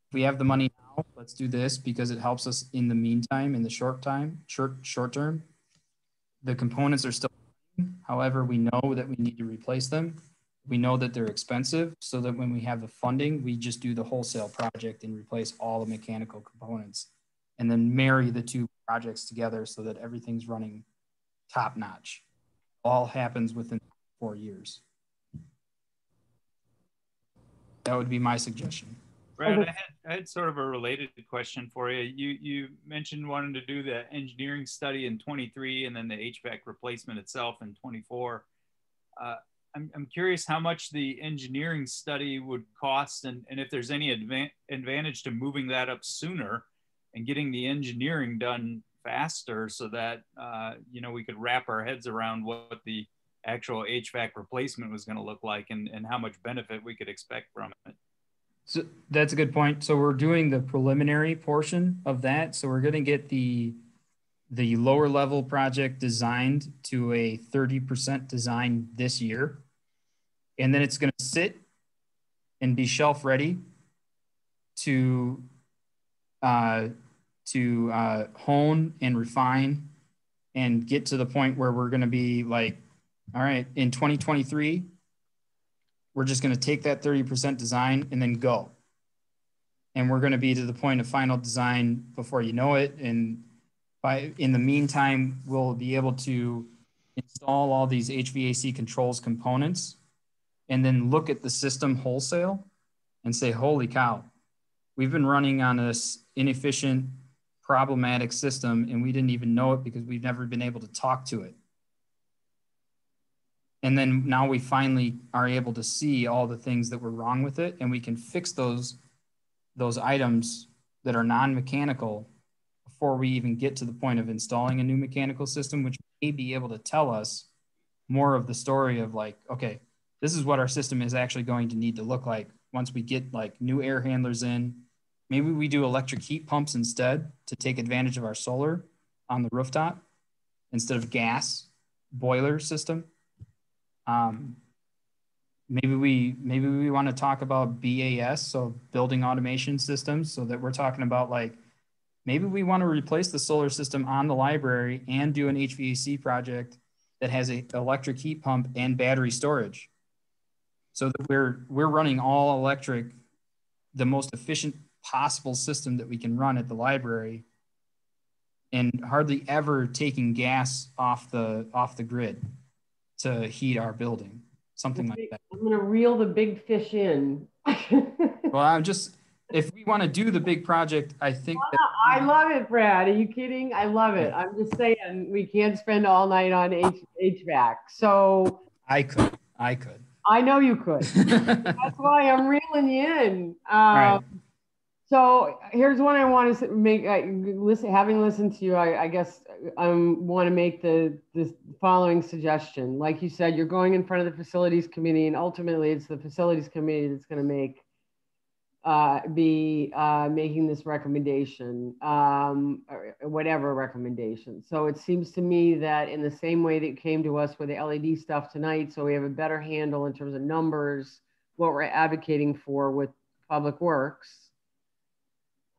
If we have the money now, let's do this because it helps us in the meantime, in the short term. The components are still, however, we know that we need to replace them. We know that they're expensive, so that when we have the funding, we just do the wholesale project and replace all the mechanical components and then marry the two projects together so that everything's running top notch. All happens within 4 years. That would be my suggestion. Brad, I had sort of a related question for you. You mentioned wanting to do the engineering study in 23 and then the HVAC replacement itself in 24. I'm curious how much the engineering study would cost and if there's any advantage to moving that up sooner and getting the engineering done faster so that, we could wrap our heads around what the actual HVAC replacement was going to look like and how much benefit we could expect from it. So that's a good point. So we're doing the preliminary portion of that. So we're going to get the lower level project designed to a 30% design this year. And then it's going to sit and be shelf ready to hone and refine and get to the point where we're going to be like, all right, in 2023, we're just going to take that 30% design and then go. And we're going to be to the point of final design before you know it. And in the meantime, we'll be able to install all these HVAC controls components, and then look at the system wholesale and say, holy cow, we've been running on this inefficient, problematic system, and we didn't even know it because we've never been able to talk to it. And then now we finally are able to see all the things that were wrong with it, and we can fix those items that are non-mechanical before we even get to the point of installing a new mechanical system, which may be able to tell us more of the story of like, okay, this is what our system is actually going to need to look like once we get like new air handlers in. Maybe we do electric heat pumps instead to take advantage of our solar on the rooftop instead of gas boiler system. Maybe we want to talk about BAS, so building automation systems, so that we're talking about like, maybe we want to replace the solar system on the library and do an HVAC project that has an electric heat pump and battery storage, so that we're running all electric, the most efficient possible system that we can run at the library, and hardly ever taking gas off the grid to heat our building, something like that. I'm going to reel the big fish in. Well, if we want to do the big project, I think I love it, Brad. Are you kidding? I love it. I'm just saying we can't spend all night on HVAC. So I could. I know you could. That's why I'm reeling you in. Right. So here's what I want to make. Having listened to you, I guess I want to make this following suggestion. Like you said, you're going in front of the facilities committee, and ultimately it's the facilities committee that's going to be making this recommendation, or whatever recommendation. So it seems to me that in the same way that you came to us with the LED stuff tonight, so we have a better handle in terms of numbers, what we're advocating for with Public Works,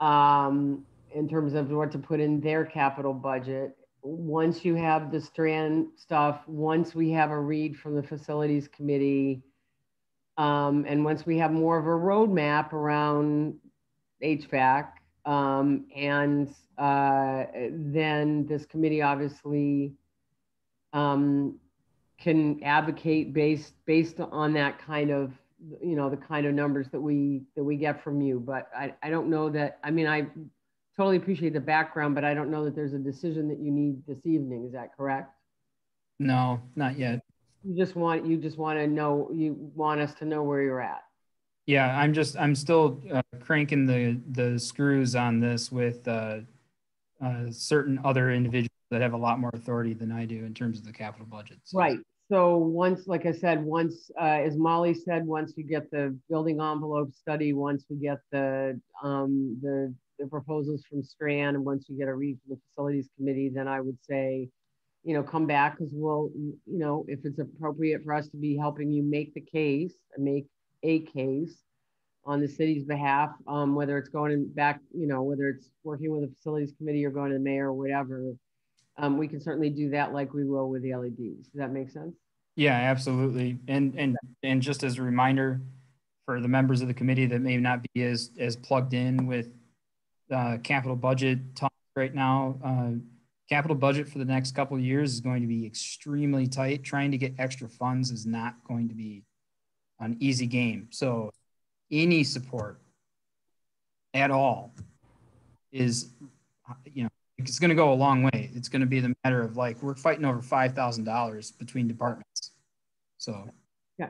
in terms of what to put in their capital budget. Once you have the Strand stuff, once we have a read from the facilities committee, and once we have more of a roadmap around HVAC, then this committee obviously can advocate based on that kind of, the kind of numbers that we get from you. But I don't know that, I mean, I totally appreciate the background, but I don't know that there's a decision that you need this evening. Is that correct? No, not yet. You just want to know, you want us to know where you're at. Yeah, I'm still cranking the screws on this with certain other individuals that have a lot more authority than I do in terms of the capital budget. So. Right. So once, like I said, as Molly said, once you get the building envelope study, once we get the proposals from Strand, and once you get a read from the facilities committee, then I would say, come back, because we'll, if it's appropriate for us to be helping you make a case on the city's behalf, whether it's going back, whether it's working with the facilities committee or going to the mayor or whatever, we can certainly do that like we will with the LEDs. Does that make sense? Yeah, absolutely. And just as a reminder for the members of the committee that may not be as plugged in with capital budget talk right now, capital budget for the next couple of years is going to be extremely tight. Trying to get extra funds is not going to be an easy game. So any support at all is, it's going to go a long way. It's going to be the matter of like, we're fighting over $5,000 between departments. So, yeah.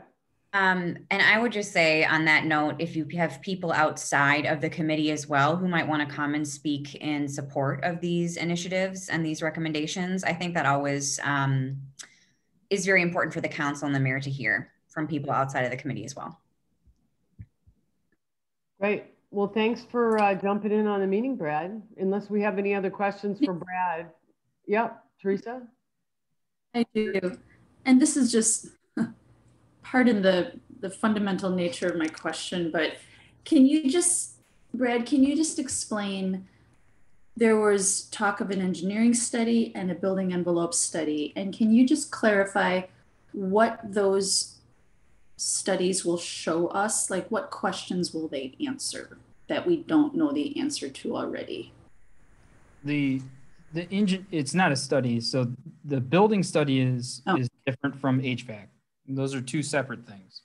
And I would just say on that note, if you have people outside of the committee as well who might want to come and speak in support of these initiatives and these recommendations, I think that always is very important for the council and the mayor to hear from people outside of the committee as well. Great. Well, thanks for jumping in on the meeting, Brad. Unless we have any other questions for Brad. Yep, Teresa? I do. And this is just pardon the fundamental nature of my question, but Brad, can you just explain, there was talk of an engineering study and a building envelope study, and can you just clarify what those studies will show us? Like, what questions will they answer that we don't know the answer to already? The The engine, it's not a study. So the building study is different from HVAC. Those are two separate things.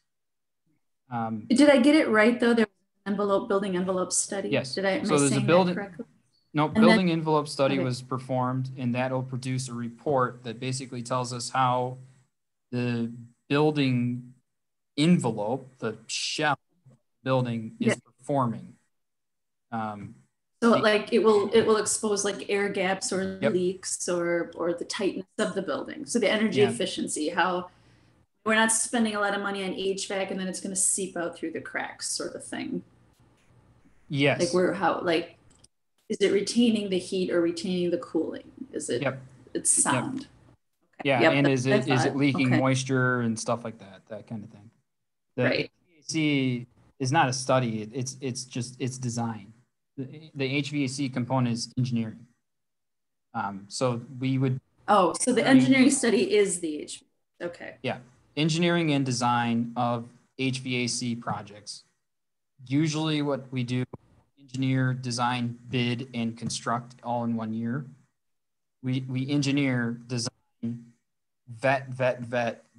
Did I get it right though? There was an building envelope study. Yes. Am I there's saying a building. that correctly? No, And building envelope study okay. was performed, and that'll produce a report that basically tells us how the building envelope, the shell building, is performing. So like it will expose like air gaps or Yep. leaks or the tightness of the building. So the energy efficiency, how we're not spending a lot of money on HVAC and then it's going to seep out through the cracks, sort of thing. Yes. Like is it retaining the heat or retaining the cooling? Is it? It's sound. Yep. Okay. Yeah, and is it leaking moisture and stuff like that kind of thing. The HVAC is not a study. It's design. The HVAC component is engineering. So we would. Oh, so the engineering study is the HVAC. Okay. Yeah, engineering and design of HVAC projects. Usually, what we do: engineer, design, bid, and construct all in 1 year. We engineer, design, vet,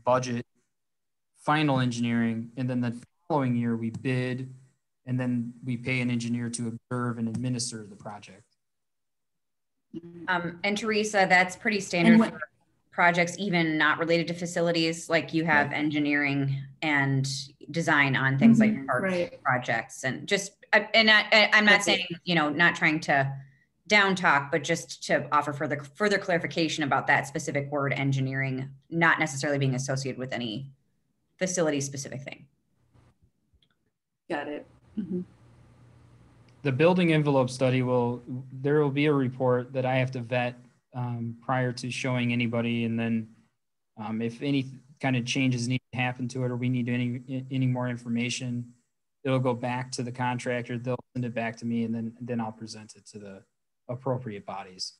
budget, final engineering, and then the following year we bid, and then we pay an engineer to observe and administer the project. And Teresa, that's pretty standard for projects even not related to facilities. Like you have engineering and design on things like park projects, and just I'm not saying, you know, not trying to down talk, but just to offer further clarification about that specific word engineering, not necessarily being associated with any facility specific thing. Got it. The building envelope study there will be a report that I have to vet prior to showing anybody, and then if any kind of changes need to happen to it or we need any more information, it'll go back to the contractor. They'll send it back to me, and then I'll present it to the appropriate bodies.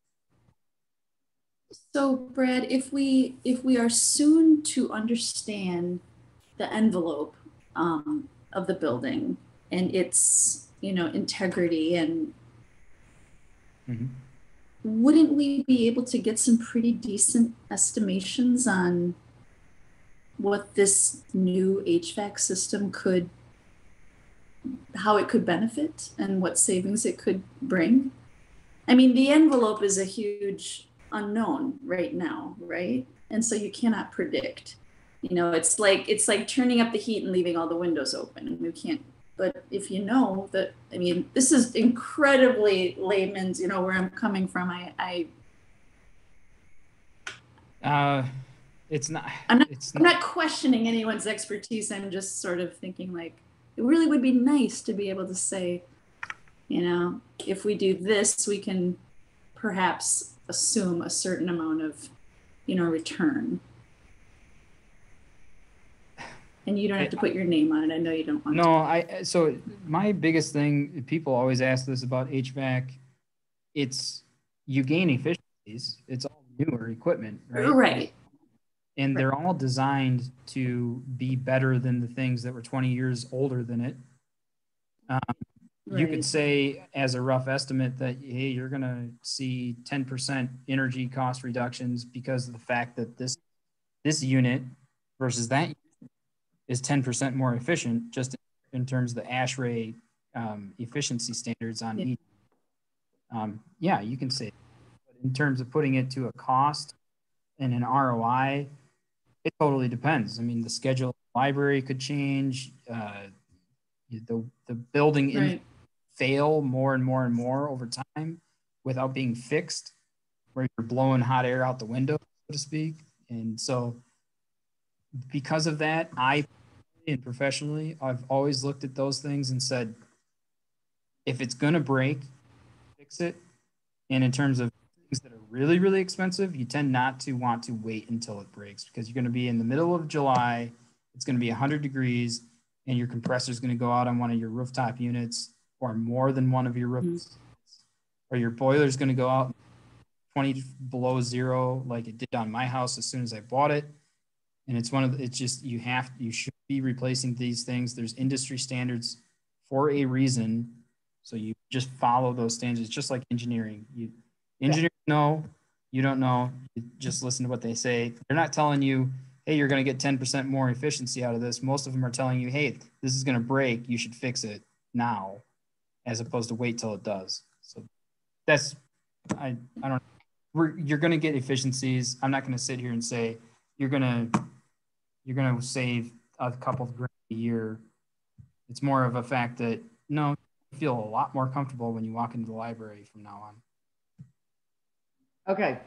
So Brad, if we are soon to understand the envelope of the building and its, you know, integrity, and wouldn't we be able to get some pretty decent estimations on what this new HVAC system how it could benefit and what savings it could bring? I mean, the envelope is a huge unknown right now, right? And so you cannot predict. You know, it's like turning up the heat and leaving all the windows open. And we can't. But if you know that, I mean, this is incredibly layman's. You know where I'm coming from. I'm not questioning anyone's expertise. I'm just sort of thinking like it really would be nice to be able to say, you know, if we do this, we can perhaps assume a certain amount of, you know, return. And you don't have to put your name on it. I know you don't want to. So my biggest thing, people always ask this about HVAC, it's you gain efficiencies. It's all newer equipment, right? Right. And they're all designed to be better than the things that were 20 years older than it. You could say as a rough estimate that, hey, you're going to see 10% energy cost reductions because of the fact that this unit versus that unit is 10% more efficient, just in terms of the ASHRAE efficiency standards on each. Yeah, you can say it. But in terms of putting it to a cost and an ROI, it totally depends. I mean, the schedule of the library could change. The building fail more and more and more over time without being fixed, where you're blowing hot air out the window, so to speak. And so because of that, and professionally, I've always looked at those things and said, if it's going to break, fix it. And in terms of things that are really, really expensive, you tend not to want to wait until it breaks, because you're going to be in the middle of July, it's going to be 100 degrees, and your compressor is going to go out on one of your rooftop units or more than one of your roofs, or your boiler is going to go out 20 below zero, like it did on my house as soon as I bought it. And it's just, you should be replacing these things. There's industry standards for a reason. So you just follow those standards, just like engineering. Engineers know, you don't know. You just listen to what they say. They're not telling you, hey, you're going to get 10% more efficiency out of this. Most of them are telling you, hey, this is going to break. You should fix it now, as opposed to wait till it does. So that's, I don't, you're going to get efficiencies. I'm not going to sit here and say you're going to save a couple of grand a year. It's more of a fact that, no, you feel a lot more comfortable when you walk into the library from now on. Okay.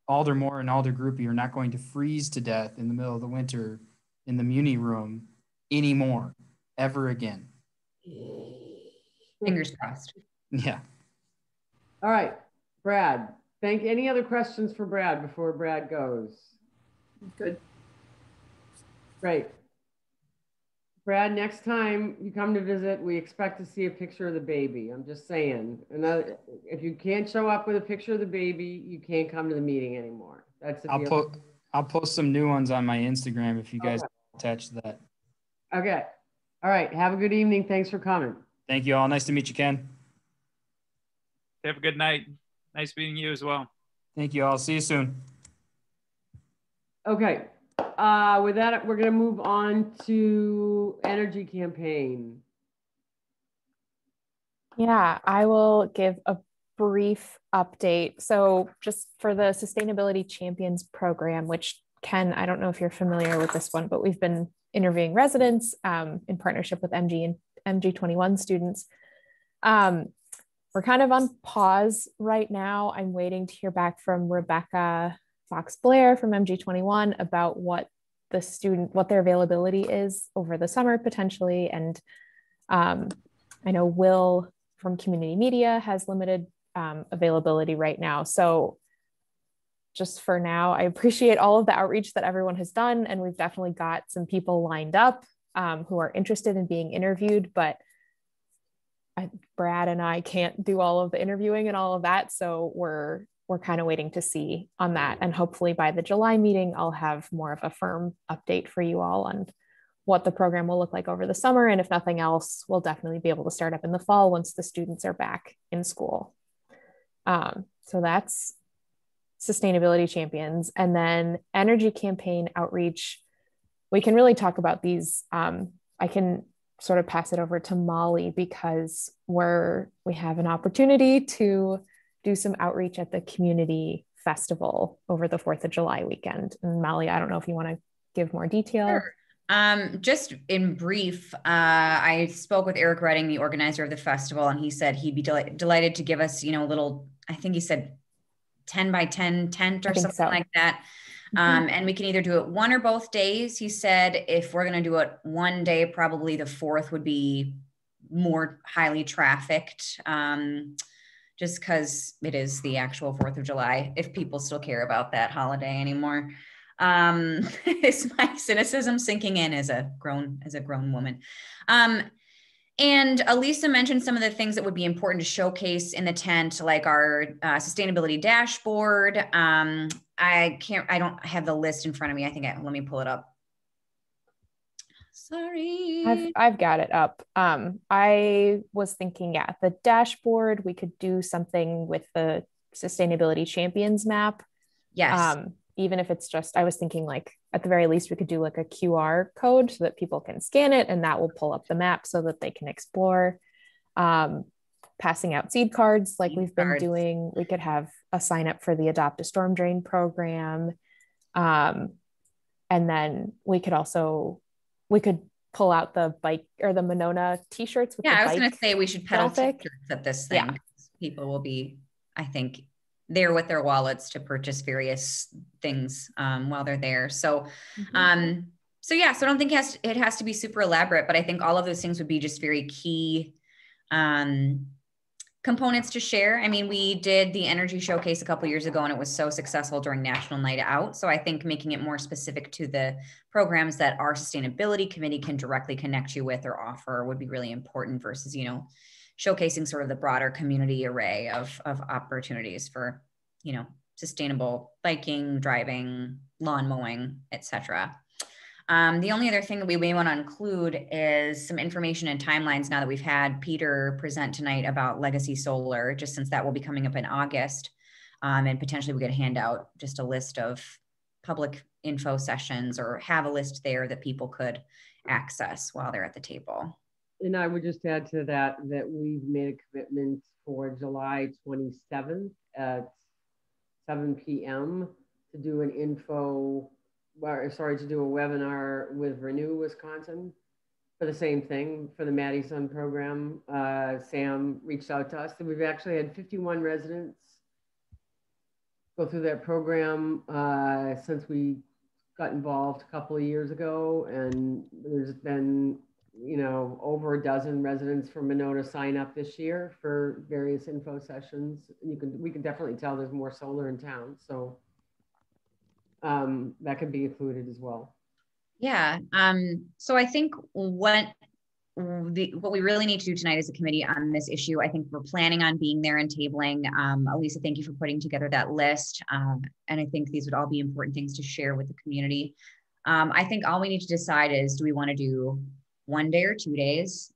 Aldermore and Alder Groupie are not going to freeze to death in the middle of the winter in the Muni room anymore, ever again. Fingers crossed. Yeah. All right, Brad. Any other questions for Brad before Brad goes? Good. Great. Brad, next time you come to visit, we expect to see a picture of the baby. I'm just saying. And if you can't show up with a picture of the baby, you can't come to the meeting anymore. That's the deal. I'll post some new ones on my Instagram if you guys attach to that. Okay. All right. Have a good evening. Thanks for coming. Thank you all. Nice to meet you, Ken. Have a good night. Nice meeting you as well. Thank you all. See you soon. Okay. With that, we're going to move on to energy campaign. Yeah, I will give a brief update. So just for the Sustainability Champions program, which Ken, I don't know if you're familiar with this one, but we've been interviewing residents in partnership with MG and MG21 students. We're kind of on pause right now. I'm waiting to hear back from Rebecca Fox Blair from MG21 about what their availability is over the summer potentially. And I know Will from Community Media has limited availability right now. So just for now, I appreciate all of the outreach that everyone has done. And we've definitely got some people lined up who are interested in being interviewed, but Brad and I can't do all of the interviewing and all of that. So we're kind of waiting to see on that. And hopefully by the July meeting, I'll have more of a firm update for you all on what the program will look like over the summer. And if nothing else, we'll definitely be able to start up in the fall once the students are back in school. So that's Sustainability Champions. And then energy campaign outreach. We can really talk about these. I can sort of pass it over to Molly because we have an opportunity to do some outreach at the community festival over the 4th of July weekend. And Molly, I don't know if you want to give more detail. Sure. Just in brief, I spoke with Eric Redding, the organizer of the festival, and he said he'd be delighted to give us, a little, I think he said 10 by 10 tent or something like that. And we can either do it one or both days. He said, if we're going to do it one day, probably the 4th would be more highly trafficked, just because it is the actual 4th of July, if people still care about that holiday anymore. Is my cynicism sinking in as a grown woman. And Elisa mentioned some of the things that would be important to showcase in the tent, like our sustainability dashboard. I don't have the list in front of me. Let me pull it up. Sorry. I've got it up. I was thinking, the dashboard, we could do something with the Sustainability Champions map. Yes. Even if it's just, I was thinking like at the very least, we could do like a QR code so that people can scan it and that will pull up the map so that they can explore. Passing out seed cards like we've been doing. We could have a sign up for the Adopt a Storm Drain program. And then we could pull out the bike or the Monona t-shirts. I was going to say we should pedal t-shirts at this thing. Yeah. People will be, I think, there with their wallets to purchase various things while they're there. So, so I don't think it has to be super elaborate, but I think all of those things would be just very key components to share. I mean, we did the energy showcase a couple years ago and it was so successful during National Night Out. So I think making it more specific to the programs that our sustainability committee can directly connect you with or offer would be really important versus, showcasing sort of the broader community array of opportunities for, sustainable biking, driving, lawn mowing, etc. The only other thing that we may want to include is some information and timelines now that we've had Peter present tonight about Legacy Solar, just since that will be coming up in August. And potentially we could hand out just a list of public info sessions or have a list there that people could access while they're at the table. And I would just add to that we've made a commitment for July 27th at 7 p.m. to do an to do a webinar with Renew Wisconsin for the same thing, for the Maddie Son program. Sam reached out to us, and we've actually had 51 residents go through that program since we got involved a couple of years ago, and there's been over a dozen residents from Monona sign up this year for various info sessions. We can definitely tell there's more solar in town, so that could be included as well. Yeah. So I think what we really need to do tonight as a committee on this issue, I think we're planning on being there and tabling. Elisa, thank you for putting together that list. And I think these would all be important things to share with the community. I think all we need to decide is, do we want to do 1 day or 2 days?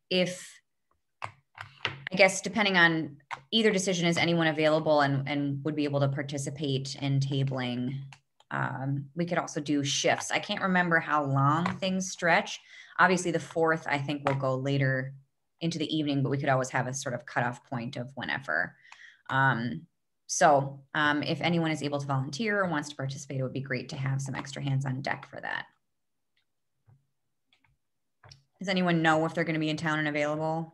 If, I guess, depending on either decision, is anyone available and would be able to participate in tabling? We could also do shifts. I can't remember how long things stretch. Obviously the 4th, I think, will go later into the evening, but we could always have a sort of cutoff point of whenever. If anyone is able to volunteer or wants to participate, it would be great to have some extra hands on deck for that. Does anyone know if they're going to be in town and available?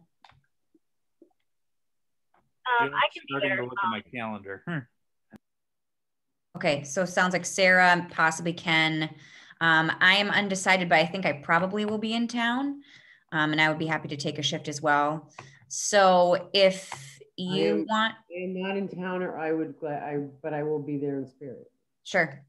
I can be there. To look at my calendar. Okay, so sounds like Sarah, possibly Ken. I am undecided, but I think I probably will be in town, and I would be happy to take a shift as well. So if you want, I'm not in town, or but I will be there in spirit. Sure.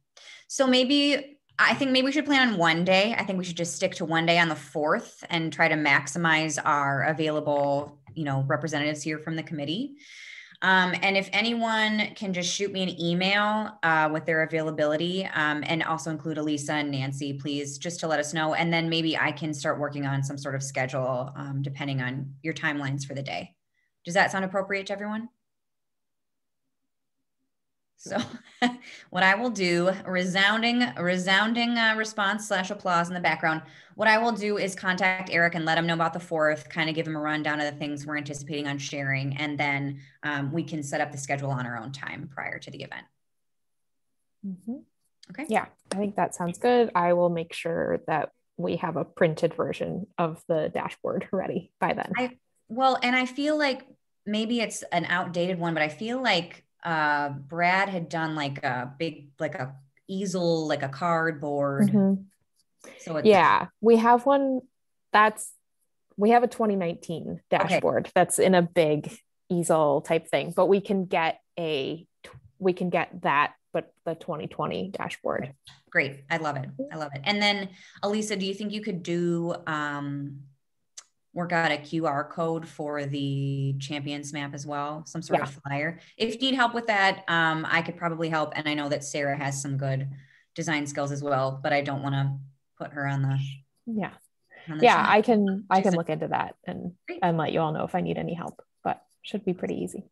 So I think maybe we should plan on 1 day. I think we should just stick to 1 day on the 4th and try to maximize our available, representatives here from the committee. And if anyone can just shoot me an email with their availability, and also include Elisa and Nancy, please, just to let us know. And then maybe I can start working on some sort of schedule, depending on your timelines for the day. Does that sound appropriate to everyone? So what I will do, resounding response / applause in the background. What I will do is contact Eric and let him know about the 4th, kind of give him a rundown of the things we're anticipating on sharing. And then we can set up the schedule on our own time prior to the event. Mm-hmm. Okay. Yeah, I think that sounds good. I will make sure that we have a printed version of the dashboard ready by then. And I feel like maybe it's an outdated one, but I feel like Brad had done like a big, like a easel, like a cardboard. Mm-hmm. So we have one we have a 2019 dashboard that's in a big easel type thing, but we can get that, but the 2020 dashboard. Great. I love it. And then Elisa, do you think you could do, work out a QR code for the champions map as well, some sort of flyer? If you need help with that, I could probably help. And I know that Sarah has some good design skills as well, but I don't want to put her on the chat. I can look into that and let you all know if I need any help, but should be pretty easy.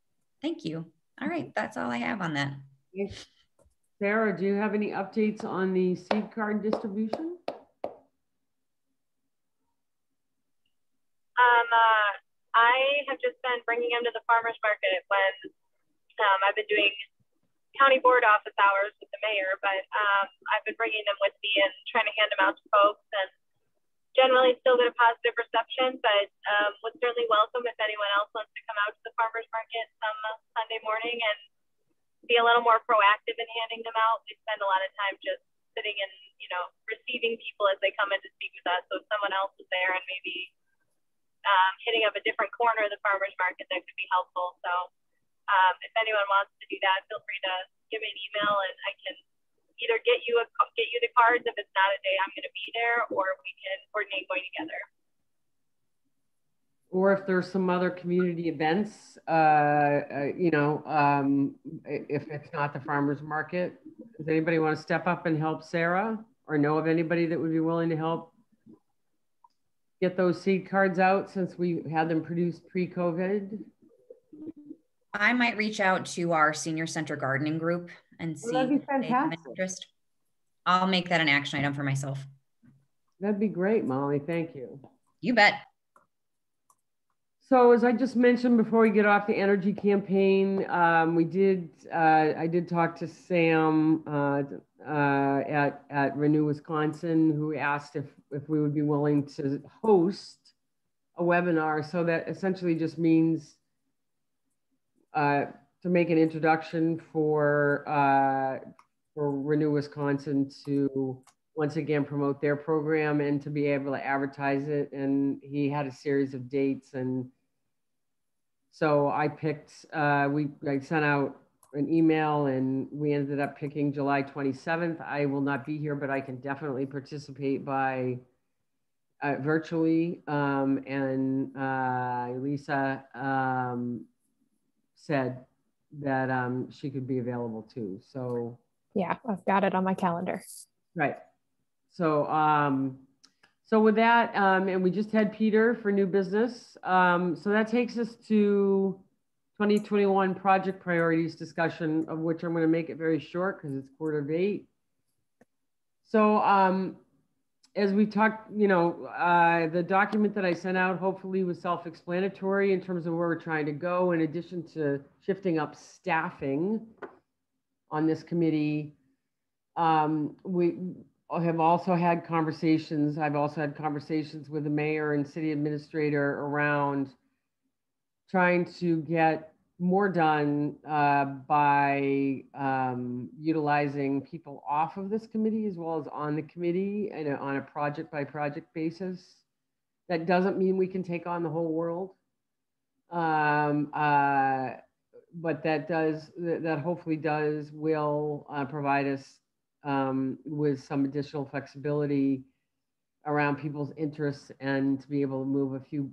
Thank you. All right, that's all I have on that. Sarah, do you have any updates on the seed card distribution? I have just been bringing them to the farmers market when I've been doing county board office hours with the mayor, but I've been bringing them with me and trying to hand them out to folks, and generally still get a positive reception, but would certainly welcome if anyone else wants to come out to the farmers market some Sunday morning and be a little more proactive in handing them out. We spend a lot of time just sitting and, receiving people as they come in to speak with us. So if someone else is there and maybe hitting up a different corner of the farmers market, that could be helpful. So if anyone wants to do that, feel free to give me an email and I can either get you the cards if it's not a day I'm going to be there, or we can coordinate going together. Or if there's some other community events, if it's not the farmers market, does anybody want to step up and help Sarah, or know of anybody that would be willing to help get those seed cards out, since we had them produced pre-COVID? I might reach out to our senior center gardening group and Well, see that'd be if they have an fantastic. interest. I'll make that an action item for myself. That'd be great, Molly. Thank you. You bet. So as I just mentioned before we get off the energy campaign, I did talk to Sam at Renew Wisconsin, who asked if we would be willing to host a webinar. So that essentially just means to make an introduction for Renew Wisconsin to once again promote their program and to be able to advertise it. And he had a series of dates, and so I picked, I sent out an email and we ended up picking July 27th. I will not be here, but I can definitely participate by virtually. Lisa said that she could be available too. So yeah, I've got it on my calendar. right. So so with that, and we just had Peter for new business. So that takes us to 2021 project priorities discussion, of which I'm going to make it very short because it's 7:45. So as we talked, the document that I sent out hopefully was self-explanatory in terms of where we're trying to go. In addition to shifting up staffing on this committee, we have also had conversations. I've also had conversations with the mayor and city administrator around trying to get more done by utilizing people off of this committee as well as on the committee and on a project by project basis. That doesn't mean we can take on the whole world. But that hopefully will provide us with some additional flexibility around people's interests and to be able to move a few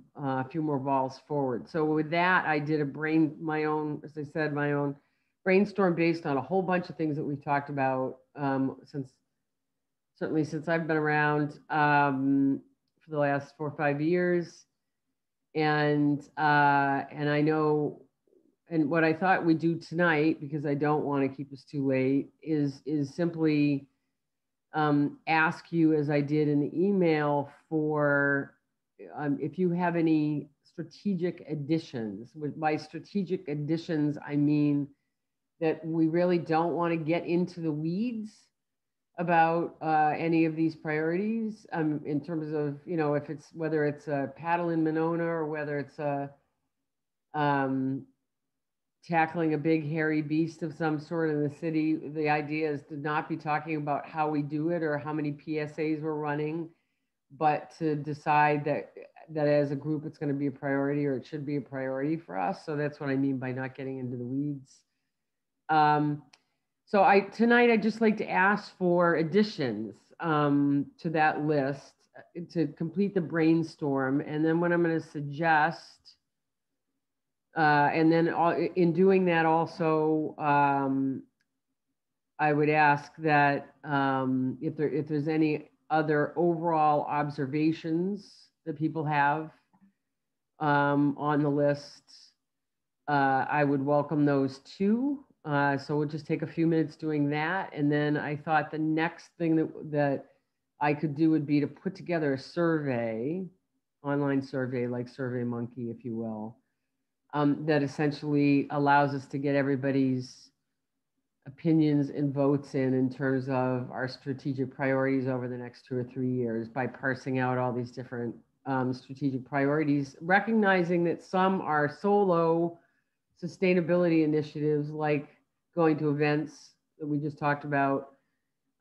more balls forward. So with that, I did my own brainstorm based on a whole bunch of things that we've talked about since I've been around for the last 4 or 5 years. And I know, and what I thought we'd do tonight, because I don't want to keep us too late, is simply ask you, as I did in the email, for if you have any strategic additions. By strategic additions, I mean that we really don't want to get into the weeds about any of these priorities in terms of, whether it's a paddle in Monona or whether it's a tackling a big hairy beast of some sort in the city. The idea is to not be talking about how we do it or how many PSAs we're running, but to decide that as a group it's going to be a priority, or it should be a priority for us. So that's what I mean by not getting into the weeds. So tonight I'd just like to ask for additions to that list to complete the brainstorm. And then what I'm going to suggest, and then in doing that also, I would ask that if there's any other overall observations that people have on the list, I would welcome those too. So we'll just take a few minutes doing that. And then I thought the next thing that I could do would be to put together a survey, online survey, like SurveyMonkey, if you will, that essentially allows us to get everybody's opinions and votes in terms of our strategic priorities over the next 2 or 3 years by parsing out all these different strategic priorities, recognizing that some are solo sustainability initiatives like going to events that we just talked about,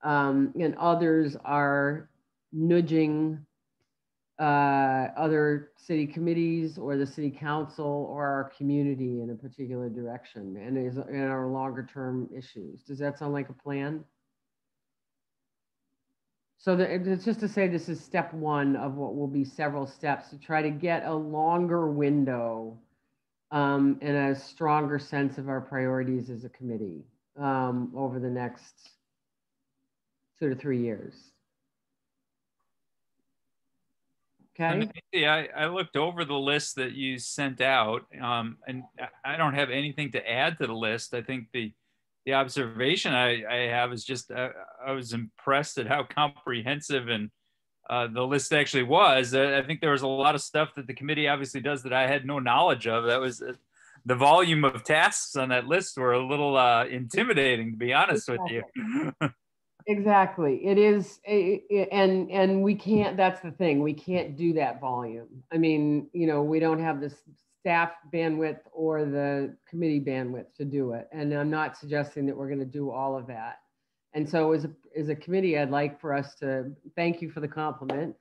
and others are nudging other city committees or the city council or our community in a particular direction and is in our longer term issues. Does that sound like a plan? So it's just to say this is step one of what will be several steps to try to get a longer window and a stronger sense of our priorities as a committee over the next 2 to 3 years. Okay. Yeah, I looked over the list that you sent out, and I don't have anything to add to the list. I think the observation I have is just I was impressed at how comprehensive and the list actually was. I think there was a lot of stuff that the committee obviously does that I had no knowledge of. That was the volume of tasks on that list were a little intimidating, to be honest with you. Exactly. It is, and we can't, that's the thing, we can't do that volume. I mean, you know, we don't have the staff bandwidth or the committee bandwidth to do it. And I'm not suggesting that we're going to do all of that. And so as a committee, I'd like for us to thank you for the compliment.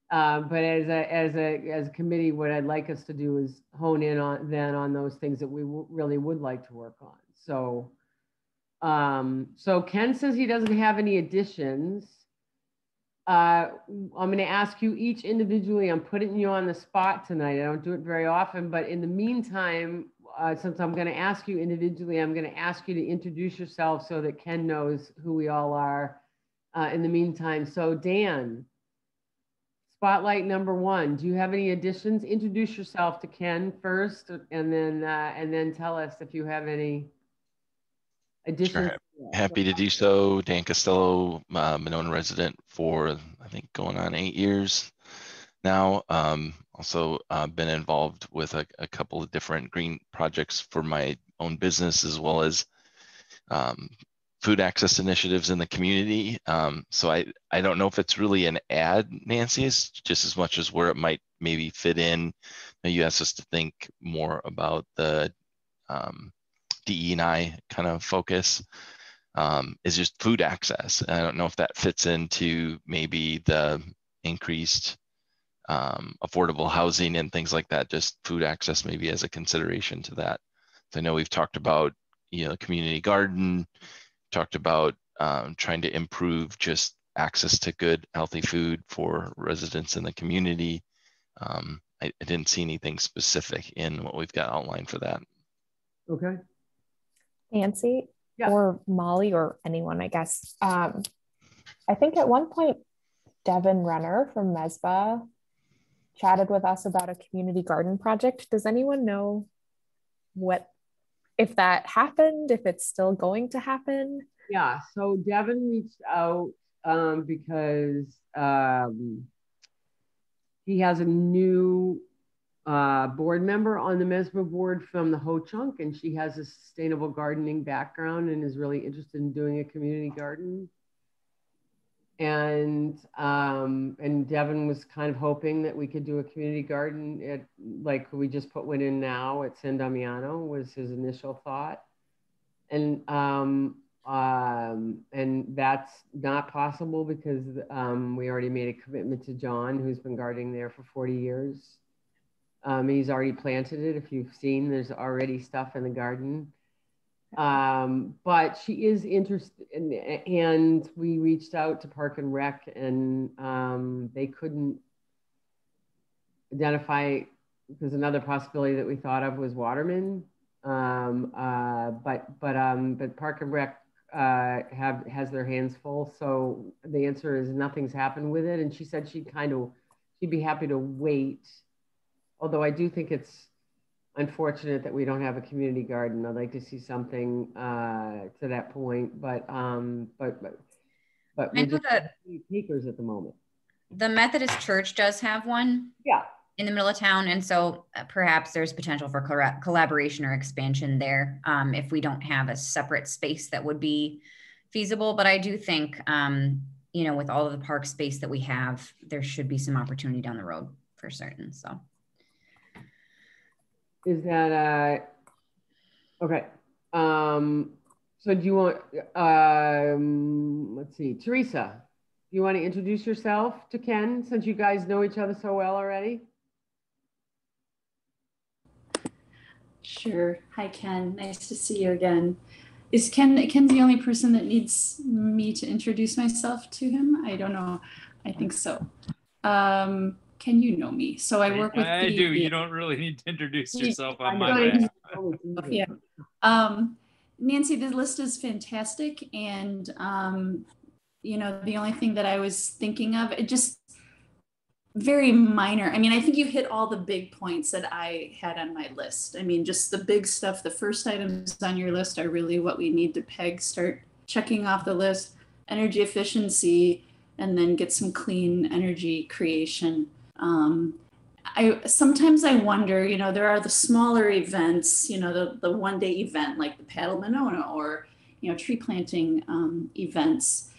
But as a committee, what I'd like us to do is hone in on those things that we really would like to work on. So Ken says he doesn't have any additions. I'm going to ask you each individually. I'm putting you on the spot tonight. I don't do it very often, but in the meantime, since I'm going to ask you individually, I'm going to ask you to introduce yourself so that Ken knows who we all are in the meantime. So Dan, spotlight number one, do you have any additions? Introduce yourself to Ken first, and then tell us if you have any additions. Sure. Happy to do so. Dan Costello, Monona resident for, I think, going on 8 years now. Also been involved with a couple of different green projects for my own business, as well as food access initiatives in the community. So I don't know if it's really an ad, Nancy, it's just as much as where it might maybe fit in. Now you asked us to think more about the DE&I kind of focus, is just food access. And I don't know if that fits into maybe the increased affordable housing and things like that, just food access maybe as a consideration to that. So I know we've talked about, you know, community garden, talked about trying to improve just access to good, healthy food for residents in the community. I didn't see anything specific in what we've got outlined for that. Okay. Nancy, yeah. or Molly, or anyone, I guess. I think at one point, Devin Renner from MESBA chatted with us about a community garden project. Does anyone know if that happened, if it's still going to happen? Yeah, so Devin reached out because he has a new board member on the MESBA board from the Ho Chunk, and she has a sustainable gardening background and is really interested in doing a community garden. And Devin was kind of hoping that we could do a community garden at, like, we just put one in now at San Damiano, was his initial thought. And that's not possible because we already made a commitment to John, who's been gardening there for 40 years. He's already planted it. If you've seen, there's already stuff in the garden. But she is interested, and we reached out to Park and Rec, and they couldn't identify, because another possibility that we thought of was Waterman. But Park and Rec has their hands full. So the answer is nothing's happened with it. And she said she'd be happy to wait. Although I do think it's unfortunate that we don't have a community garden. I'd like to see something to that point, but we're just takers at the moment. The Methodist Church does have one. Yeah. In the middle of town, and so perhaps there's potential for collaboration or expansion there if we don't have a separate space that would be feasible. But I do think, you know, with all of the park space that we have, there should be some opportunity down the road for certain. So, is that okay? So do you want? Let's see, Teresa, do you want to introduce yourself to Ken, since you guys know each other so well already? Sure. Hi, Ken. Nice to see you again. Is Ken's the only person that needs me to introduce myself to him? I don't know. I think so. Ken, you know me. So I work with I do. You don't really need to introduce yourself on my behalf. Yeah. Nancy, the list is fantastic. And, you know, the only thing that I was thinking of, very minor. I mean, I think you hit all the big points that I had on my list. I mean, just the big stuff, the first items on your list are really what we need to start checking off the list. Energy efficiency, and then get some clean energy creation. Sometimes I wonder, you know, there are the smaller events, you know, the one-day event like the Paddle Monona, or, you know, tree planting events.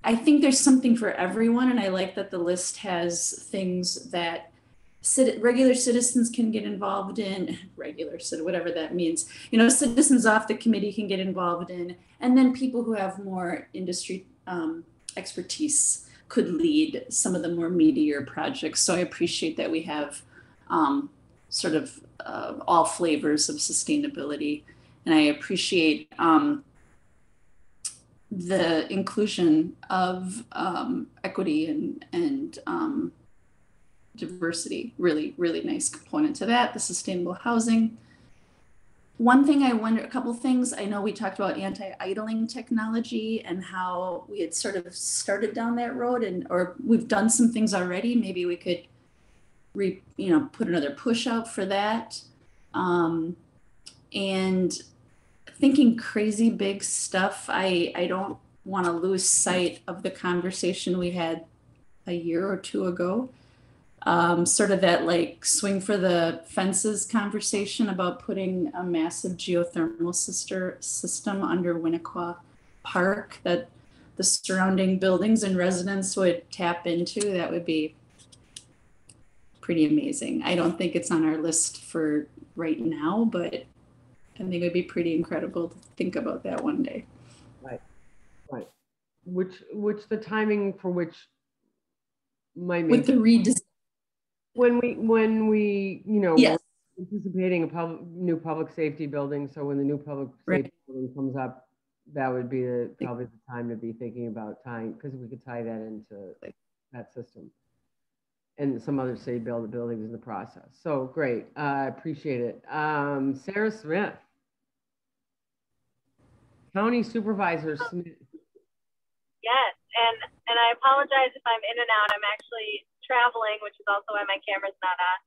I think there's something for everyone, and I like that the list has things that regular citizens can get involved in, whatever that means. You know, citizens off the committee can get involved in, and then people who have more industry expertise could lead some of the more meatier projects. So I appreciate that we have sort of all flavors of sustainability, and I appreciate the inclusion of equity and diversity. Really, really nice component to that. The sustainable housing. One thing I wonder, a couple things, I know we talked about anti-idling technology and how we had sort of started down that road, or we've done some things already. Maybe we could put another push out for that. And thinking crazy big stuff, I don't want to lose sight of the conversation we had a year or two ago. Sort of that like swing for the fences conversation about putting a massive geothermal system under Winnequa Park that the surrounding buildings and residents would tap into. That would be pretty amazing. I don't think it's on our list for right now, but I think it would be pretty incredible to think about that one day. Right. Which the timing for which might make with the redesign. When we Yes. we're anticipating a new public safety building. So when the new public safety building comes up, that would be probably the time to be thinking about tying, because we could tie that into that system and some other city buildings in the process. So great, I appreciate it. Sarah Smith, County Supervisor Smith. Yes, and I apologize if I'm in and out. I'm actually traveling, which is also why my camera's not on.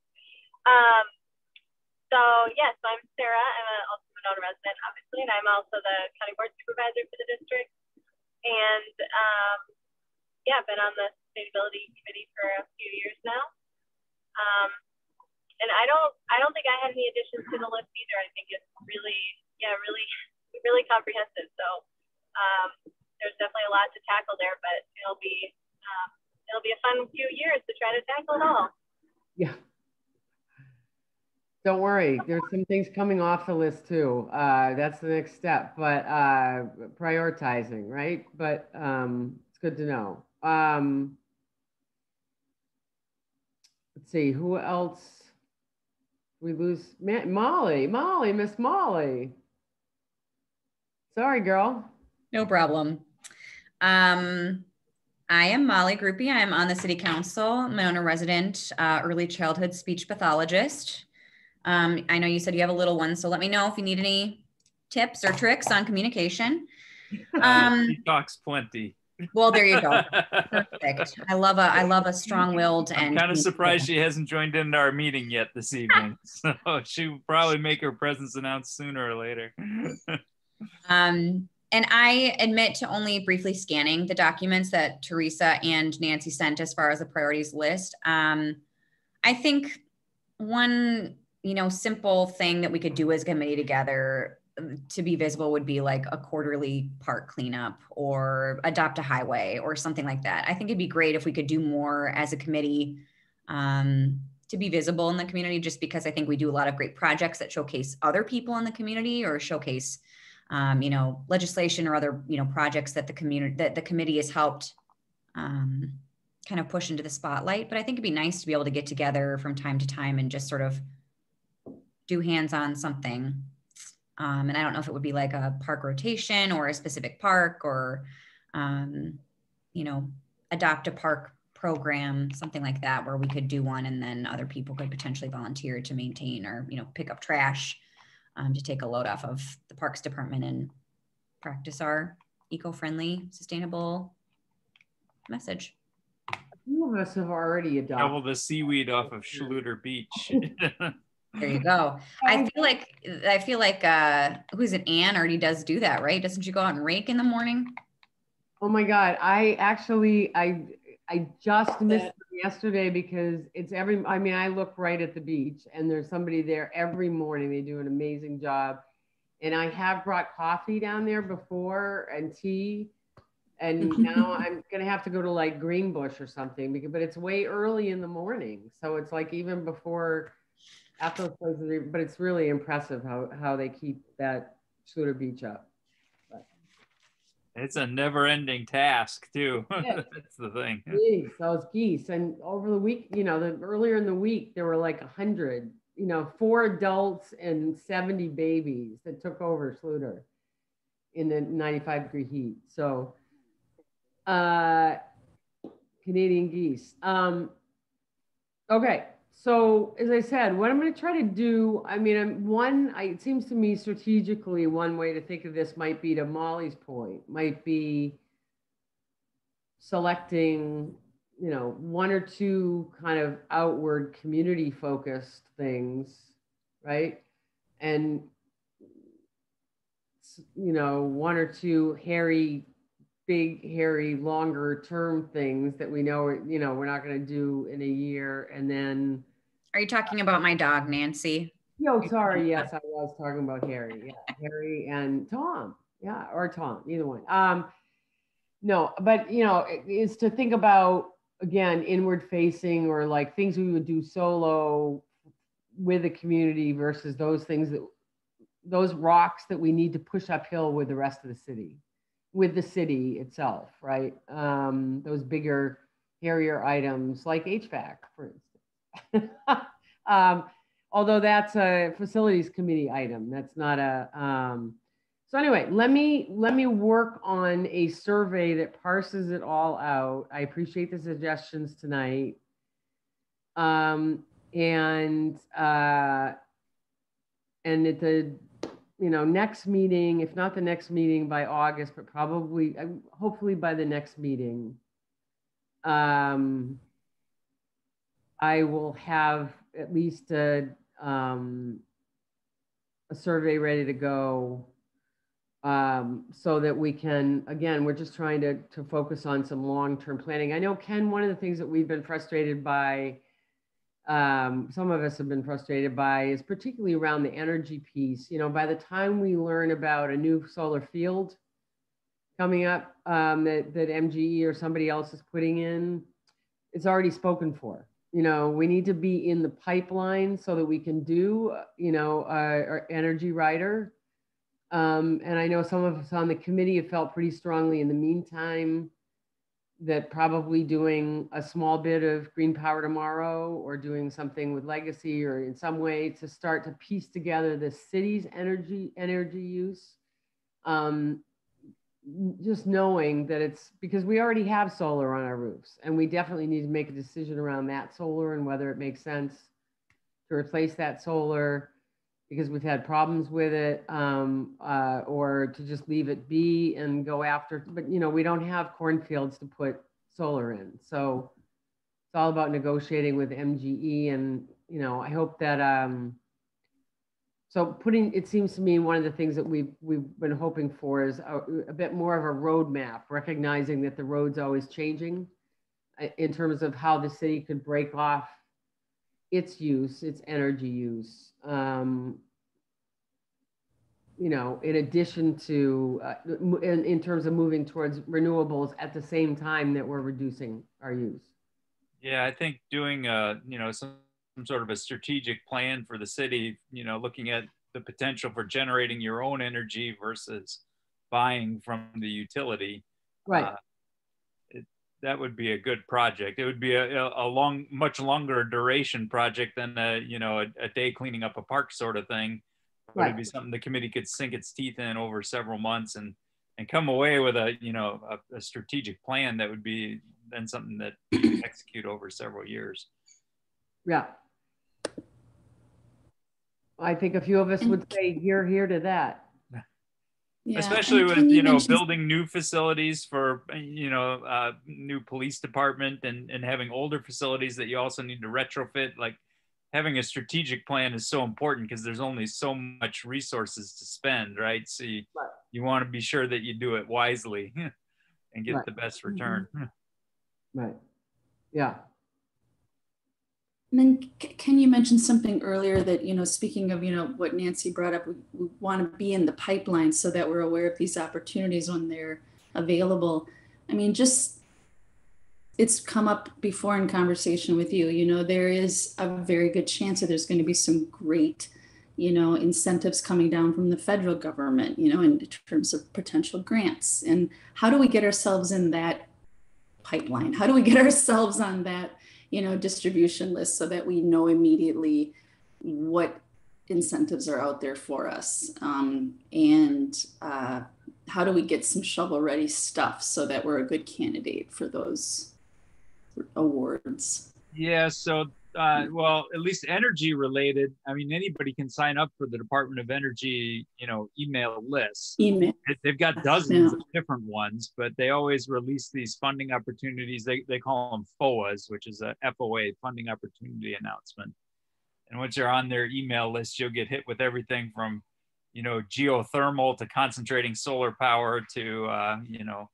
So yes, I'm Sarah. I'm also a Monona resident, obviously, and I'm also the county board supervisor for the district. And yeah, I've been on the sustainability committee for a few years now. And I don't think I had any additions to the list either. I think it's really comprehensive. So there's definitely a lot to tackle there, but it'll be a fun few years to try to tackle it all. Yeah. Don't worry, there's some things coming off the list too. That's the next step, but prioritizing, right? But it's good to know. Let's see, who else? We lose Molly, Miss Molly. Sorry, girl. No problem. I am Molly Groupie. I'm on the city council, Monona resident, early childhood speech pathologist. I know you said you have a little one, so let me know if you need any tips or tricks on communication. She talks plenty. Well, there you go. Perfect. I love a strong-willed and I'm kind of surprised she hasn't joined into our meeting yet this evening. So she will probably make her presence announced sooner or later. And I admit to only briefly scanning the documents that Teresa and Nancy sent as far as the priorities list. I think one, simple thing that we could do as a committee together to be visible would be like a quarterly park cleanup or adopt a highway or something like that. I think it'd be great if we could do more as a committee to be visible in the community, just because I think we do a lot of great projects that showcase other people in the community or showcase legislation or other, projects that the committee has helped kind of push into the spotlight. But I think it'd be nice to be able to get together from time to time and just sort of do hands-on something. And I don't know if it would be like a park rotation or a specific park or, adopt a park program, something like that, where we could do one and then other people could potentially volunteer to maintain or, pick up trash. To take a load off of the Parks Department and practice our eco-friendly, sustainable message. Few of us have already Double adopted. the seaweed off of Schluter Beach. There you go. I feel like who's it? Anne already does do that, right? Doesn't she go out and rake in the morning? Oh my God. I just missed them yesterday because I look right at the beach and there's somebody there every morning. They do an amazing job. And I have brought coffee down there before and tea. And now I'm gonna have to go to like Greenbush or something but it's way early in the morning. So it's like even before at those places, but it's really impressive how they keep that Schluter Beach up. But it's a never-ending task too. yeah. That's the thing. Geese, those geese. And over the week, earlier in the week, there were like 100, 4 adults and 70 babies that took over Schluter in the 95-degree heat. So Canadian geese. Okay. So as I said, what I'm going to try to do, it seems to me strategically, one way to think of this might be, to Molly's point, might be selecting, 1 or 2 kind of outward community focused things, right? And, 1 or 2 big, hairy, longer term things that we know, we're not going to do in a year. And then. Are you talking about my dog, Nancy? No, sorry. Yes, I was talking about Harry. Yeah, Harry and Tom. Yeah, or Tom, either one. No, but is to think about, again, inward facing, or like things we would do solo with the community versus those rocks that we need to push uphill with the rest of the city, with the city itself, right? Those bigger, hairier items like HVAC, for instance. Although that's a facilities committee item, that's not a. So anyway, let me work on a survey that parses it all out. I appreciate the suggestions tonight. And at the next meeting, if not the next meeting by August, but probably hopefully by the next meeting, I will have at least a survey ready to go, so that we can, again, we're just trying to focus on some long-term planning. I know, Ken, one of the things that we've been frustrated by, some of us have been frustrated by, is particularly around the energy piece. By the time we learn about a new solar field coming up, that MGE or somebody else is putting in, it's already spoken for. We need to be in the pipeline so that we can do, our energy rider. And I know some of us on the committee have felt pretty strongly in the meantime that probably doing a small bit of green power tomorrow, or doing something with legacy, or in some way to start to piece together the city's energy use. Just knowing that it's because we already have solar on our roofs, and we definitely need to make a decision around that solar and whether it makes sense to replace that solar because we've had problems with it, or to just leave it be and go after. But we don't have cornfields to put solar in, so it's all about negotiating with MGE. And I hope that so it seems to me one of the things that we've been hoping for is a bit more of a roadmap, recognizing that the road's always changing in terms of how the city could break off its energy use. In addition to, in terms of moving towards renewables at the same time that we're reducing our use. Yeah, I think doing, some sort of a strategic plan for the city, looking at the potential for generating your own energy versus buying from the utility. Right. That would be a good project. It would be much longer duration project than a day cleaning up a park sort of thing. But right. It'd be something the committee could sink its teeth in over several months and come away with a strategic plan that would be then something that you could execute over several years. Yeah. I think a few of us would say here to that. Yeah. Especially And with, can you know, mention- building new facilities for, you know, new police department and having older facilities that you also need to retrofit. Like having a strategic plan is so important because there's only so much resources to spend, right? So you want to be sure that you do it wisely and get the best return. Right. Yeah. And then can you mention something earlier that, you know, speaking of, you know, what Nancy brought up, we want to be in the pipeline so that we're aware of these opportunities when they're available. I mean, just, it's come up before in conversation with you, you know, there is a very good chance that there's going to be some great, you know, incentives coming down from the federal government, you know, in terms of potential grants. And how do we get ourselves in that pipeline? How do we get ourselves on that, you know, distribution list so that we know immediately what incentives are out there for us? And how do we get some shovel ready stuff so that we're a good candidate for those awards? Yeah, so well, at least energy related. I mean, anybody can sign up for the Department of Energy, you know, email list. They've got dozens of different ones, but they always release these funding opportunities. They call them FOAs, which is a FOA, funding opportunity announcement. And once you're on their email list, you'll get hit with everything from, you know, geothermal to concentrating solar power to, you know,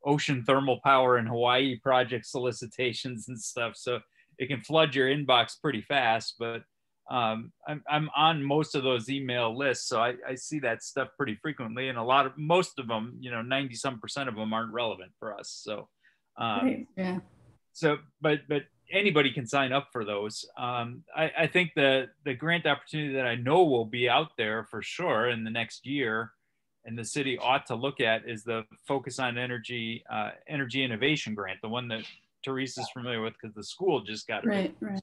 ocean thermal power in Hawaii project solicitations and stuff. So it can flood your inbox pretty fast, but I'm on most of those email lists. So I see that stuff pretty frequently, and most of them, you know, 90% of them aren't relevant for us. So, yeah. So, but anybody can sign up for those. I think the grant opportunity that I know will be out there for sure in the next year, and the city ought to look at, is the Focus on Energy Energy Innovation Grant, the one that Teresa's familiar with because the school just got it. Right.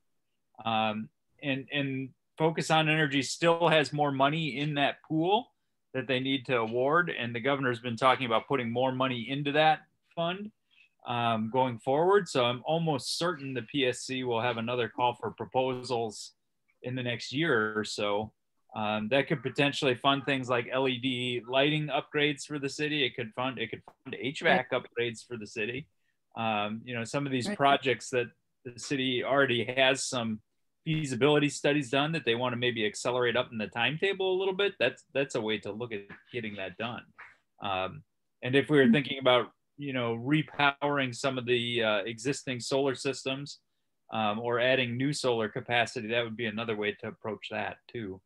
And Focus on Energy still has more money in that pool that they need to award, and the governor's been talking about putting more money into that fund going forward. So I'm almost certain the PSC will have another call for proposals in the next year or so. That could potentially fund things like LED lighting upgrades for the city. It could fund HVAC upgrades for the city. You know, some of these projects that the city already has some feasibility studies done that they want to maybe accelerate up in the timetable a little bit. That's a way to look at getting that done. And if we were thinking about, you know, repowering some of the existing solar systems or adding new solar capacity, that would be another way to approach that too.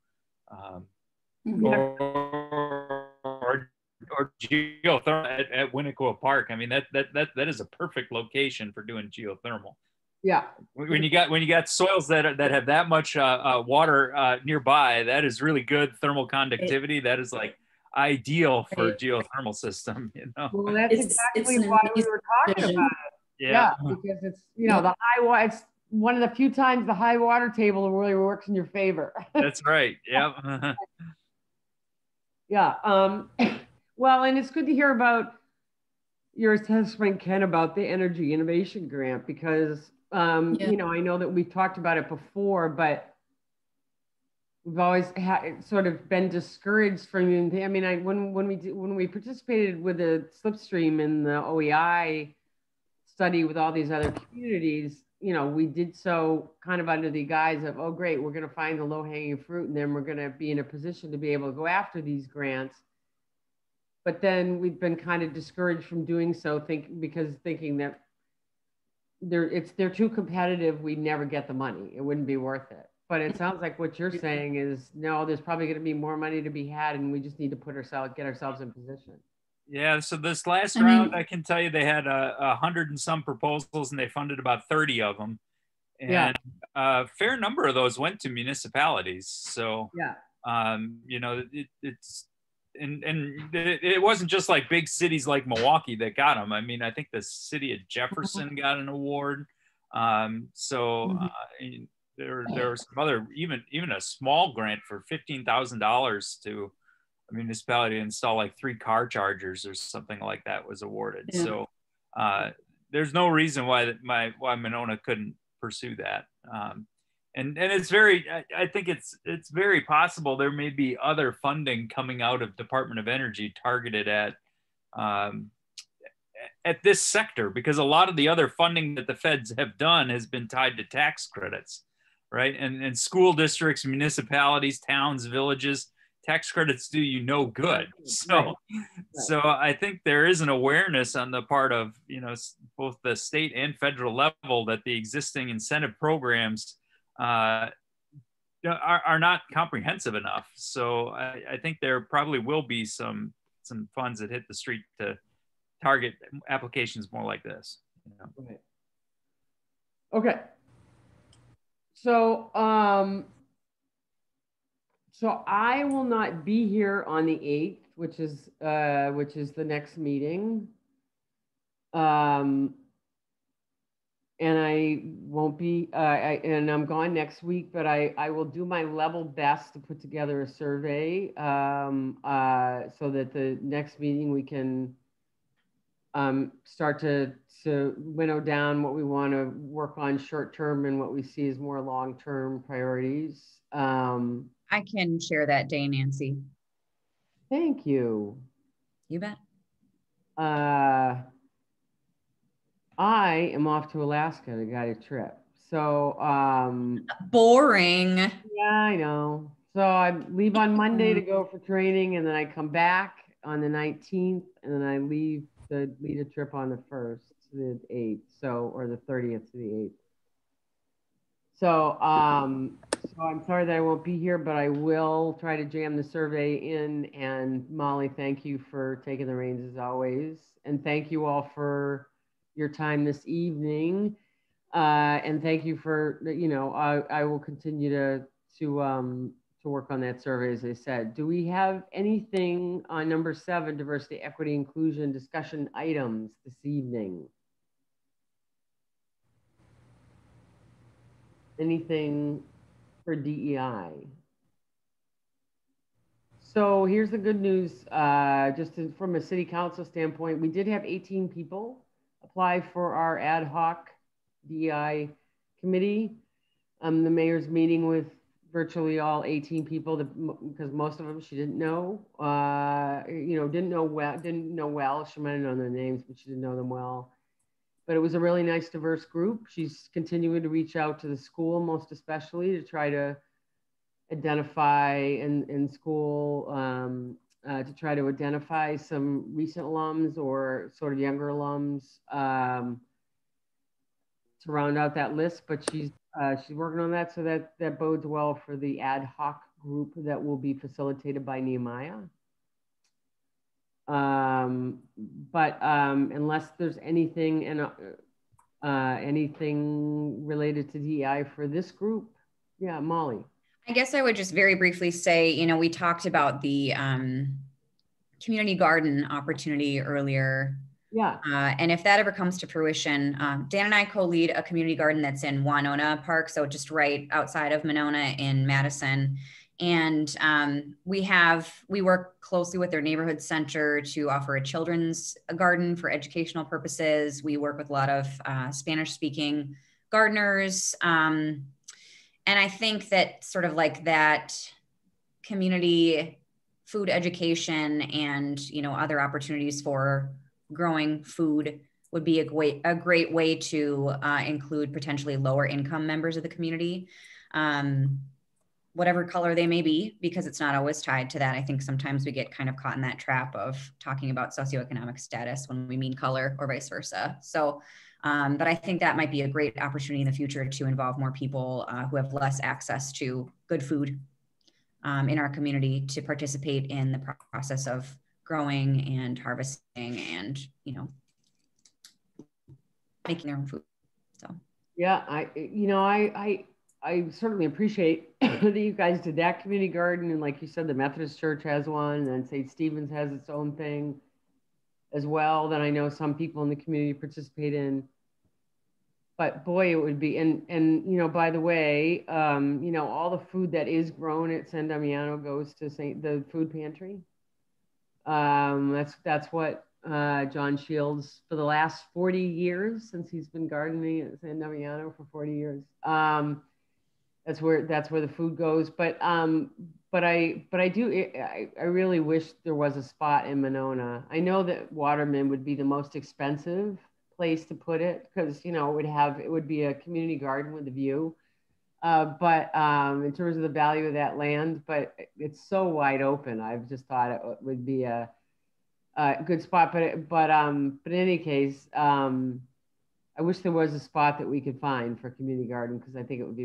Or geothermal at Winnequa Park. I mean, that is a perfect location for doing geothermal. Yeah. When you got soils that have that much water nearby, that is really good thermal conductivity. That is like ideal for geothermal system. You know. Well, that's exactly why we were talking about it. Yeah, because it's, you know, the high, it's one of the few times the high water table really works in your favor. That's right. Yeah. Yeah. Well, and it's good to hear about your assessment, Ken, about the Energy Innovation Grant, because, you know, I know that we've talked about it before, but we've always sort of been discouraged from, I mean, when we participated with the slipstream in the OEI study with all these other communities, you know, we did so kind of under the guise of, oh, great, we're going to find the low hanging fruit, and then we're going to be in a position to be able to go after these grants. But then we've been kind of discouraged from doing so, thinking that they're too competitive. We'd never get the money. It wouldn't be worth it. But it sounds like what you're saying is, no, there's probably going to be more money to be had, and we just need to get ourselves in position. Yeah. So this last round, I can tell you they had 100 and some proposals, and they funded about 30 of them. And a fair number of those went to municipalities. So, you know, it's, and it wasn't just like big cities like Milwaukee that got them. I mean, I think the city of Jefferson got an award. There were some other, even a small grant for $15,000 to a municipality to install like 3 car chargers or something like that was awarded. So there's no reason why Monona couldn't pursue that. and it's very, I think it's very possible there may be other funding coming out of Department of Energy targeted at this sector, because a lot of the other funding that the feds have done has been tied to tax credits, right? And school districts, municipalities, towns, villages, tax credits do you no good. So, so I think there is an awareness on the part of, you know, both the state and federal level that the existing incentive programs are not comprehensive enough. So I think there probably will be some funds that hit the street to target applications more like this. You know? Right. Okay. So, so I will not be here on the 8th, which is the next meeting. And I won't be, and I'm gone next week, but I will do my level best to put together a survey so that the next meeting we can start to winnow down what we want to work on short term and what we see as more long term priorities. I can share that day, Nancy. Thank you. You bet. I am off to Alaska to guide a trip. So boring. Yeah, I know. So I leave on Monday to go for training, and then I come back on the 19th, and then I leave to lead a trip on the 1st to the 8th, so, or the 30th to the 8th. So, so I'm sorry that I won't be here, but I will try to jam the survey in. And Molly, thank you for taking the reins as always. And thank you all for your time this evening. And thank you for, you know, I will continue to work on that survey, as I said. Do we have anything on number 7, diversity, equity, inclusion discussion items this evening? Anything for DEI? So here's the good news, from a city council standpoint, we did have 18 people apply for our ad hoc DEI committee. The mayor's meeting with virtually all 18 people because most of them she didn't know, you know, didn't know well. She might have known their names, but she didn't know them well. But it was a really nice, diverse group. She's continuing to reach out to the school, most especially, to try to identify in school, to try to identify some recent alums or sort of younger alums to round out that list. But she's working on that, so that bodes well for the ad hoc group that will be facilitated by Nehemiah. But unless there's anything anything related to DEI for this group, yeah, Molly. I guess I would just very briefly say, you know, we talked about the community garden opportunity earlier. Yeah. And if that ever comes to fruition, Dan and I co-lead a community garden that's in Winona Park, so just right outside of Monona in Madison. And we work closely with their neighborhood center to offer a children's garden for educational purposes. We work with a lot of Spanish-speaking gardeners. And I think that sort of like that community food education and, you know, other opportunities for growing food would be a great way to include potentially lower income members of the community. Whatever color they may be, because it's not always tied to that. I think sometimes we get kind of caught in that trap of talking about socioeconomic status when we mean color or vice versa. So, but I think that might be a great opportunity in the future to involve more people who have less access to good food in our community to participate in the process of growing and harvesting and, you know, making their own food. So, yeah, I certainly appreciate that you guys did that community garden. And like you said, the Methodist Church has one, and St. Stephen's has its own thing as well that I know some people in the community participate in. But boy, it would be, and you know, by the way, you know, all the food that is grown at San Damiano goes to the food pantry. That's what John Shields, for the last 40 years, since he's been gardening at San Damiano for 40 years. that's where the food goes. But I really wish there was a spot in Monona. I know that Waterman would be the most expensive place to put it because it would be a community garden with a view. But in terms of the value of that land, but it's so wide open. I've just thought it would be a good spot. But in any case, I wish there was a spot that we could find for community garden because I think it would be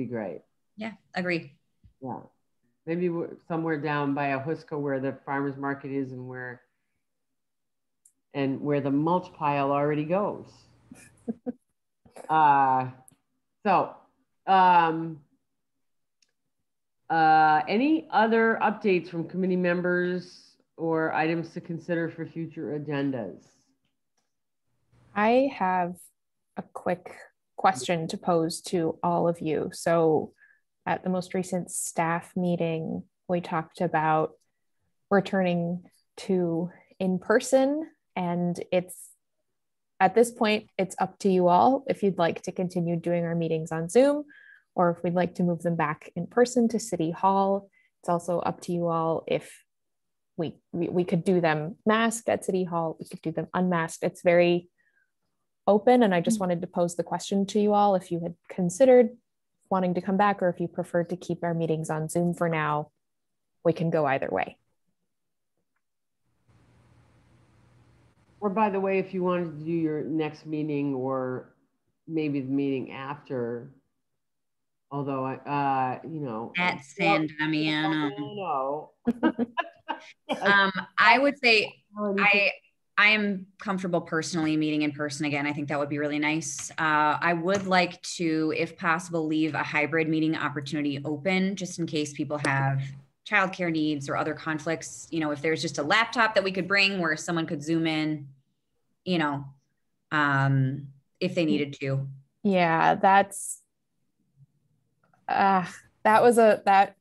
great. Yeah, agree. Yeah, maybe somewhere down by Ahuska where the farmers market is and where the mulch pile already goes. Any other updates from committee members or items to consider for future agendas? I have a quick question to pose to all of you. So at the most recent staff meeting, we talked about returning to in-person, and at this point, it's up to you all if you'd like to continue doing our meetings on Zoom, or if we'd like to move them back in person to City Hall. It's also up to you all if we could do them masked at City Hall, we could do them unmasked. It's very open, and I just wanted to pose the question to you all if you had considered wanting to come back, or if you preferred to keep our meetings on Zoom for now. We can go either way. Or by the way, if you wanted to do your next meeting or maybe the meeting after, although At San Damiano. Yes. I would say I am comfortable personally meeting in person again. I think that would be really nice. I would like to, if possible, leave a hybrid meeting opportunity open just in case people have childcare needs or other conflicts. If there's just a laptop that we could bring where someone could Zoom in, if they needed to. Yeah, that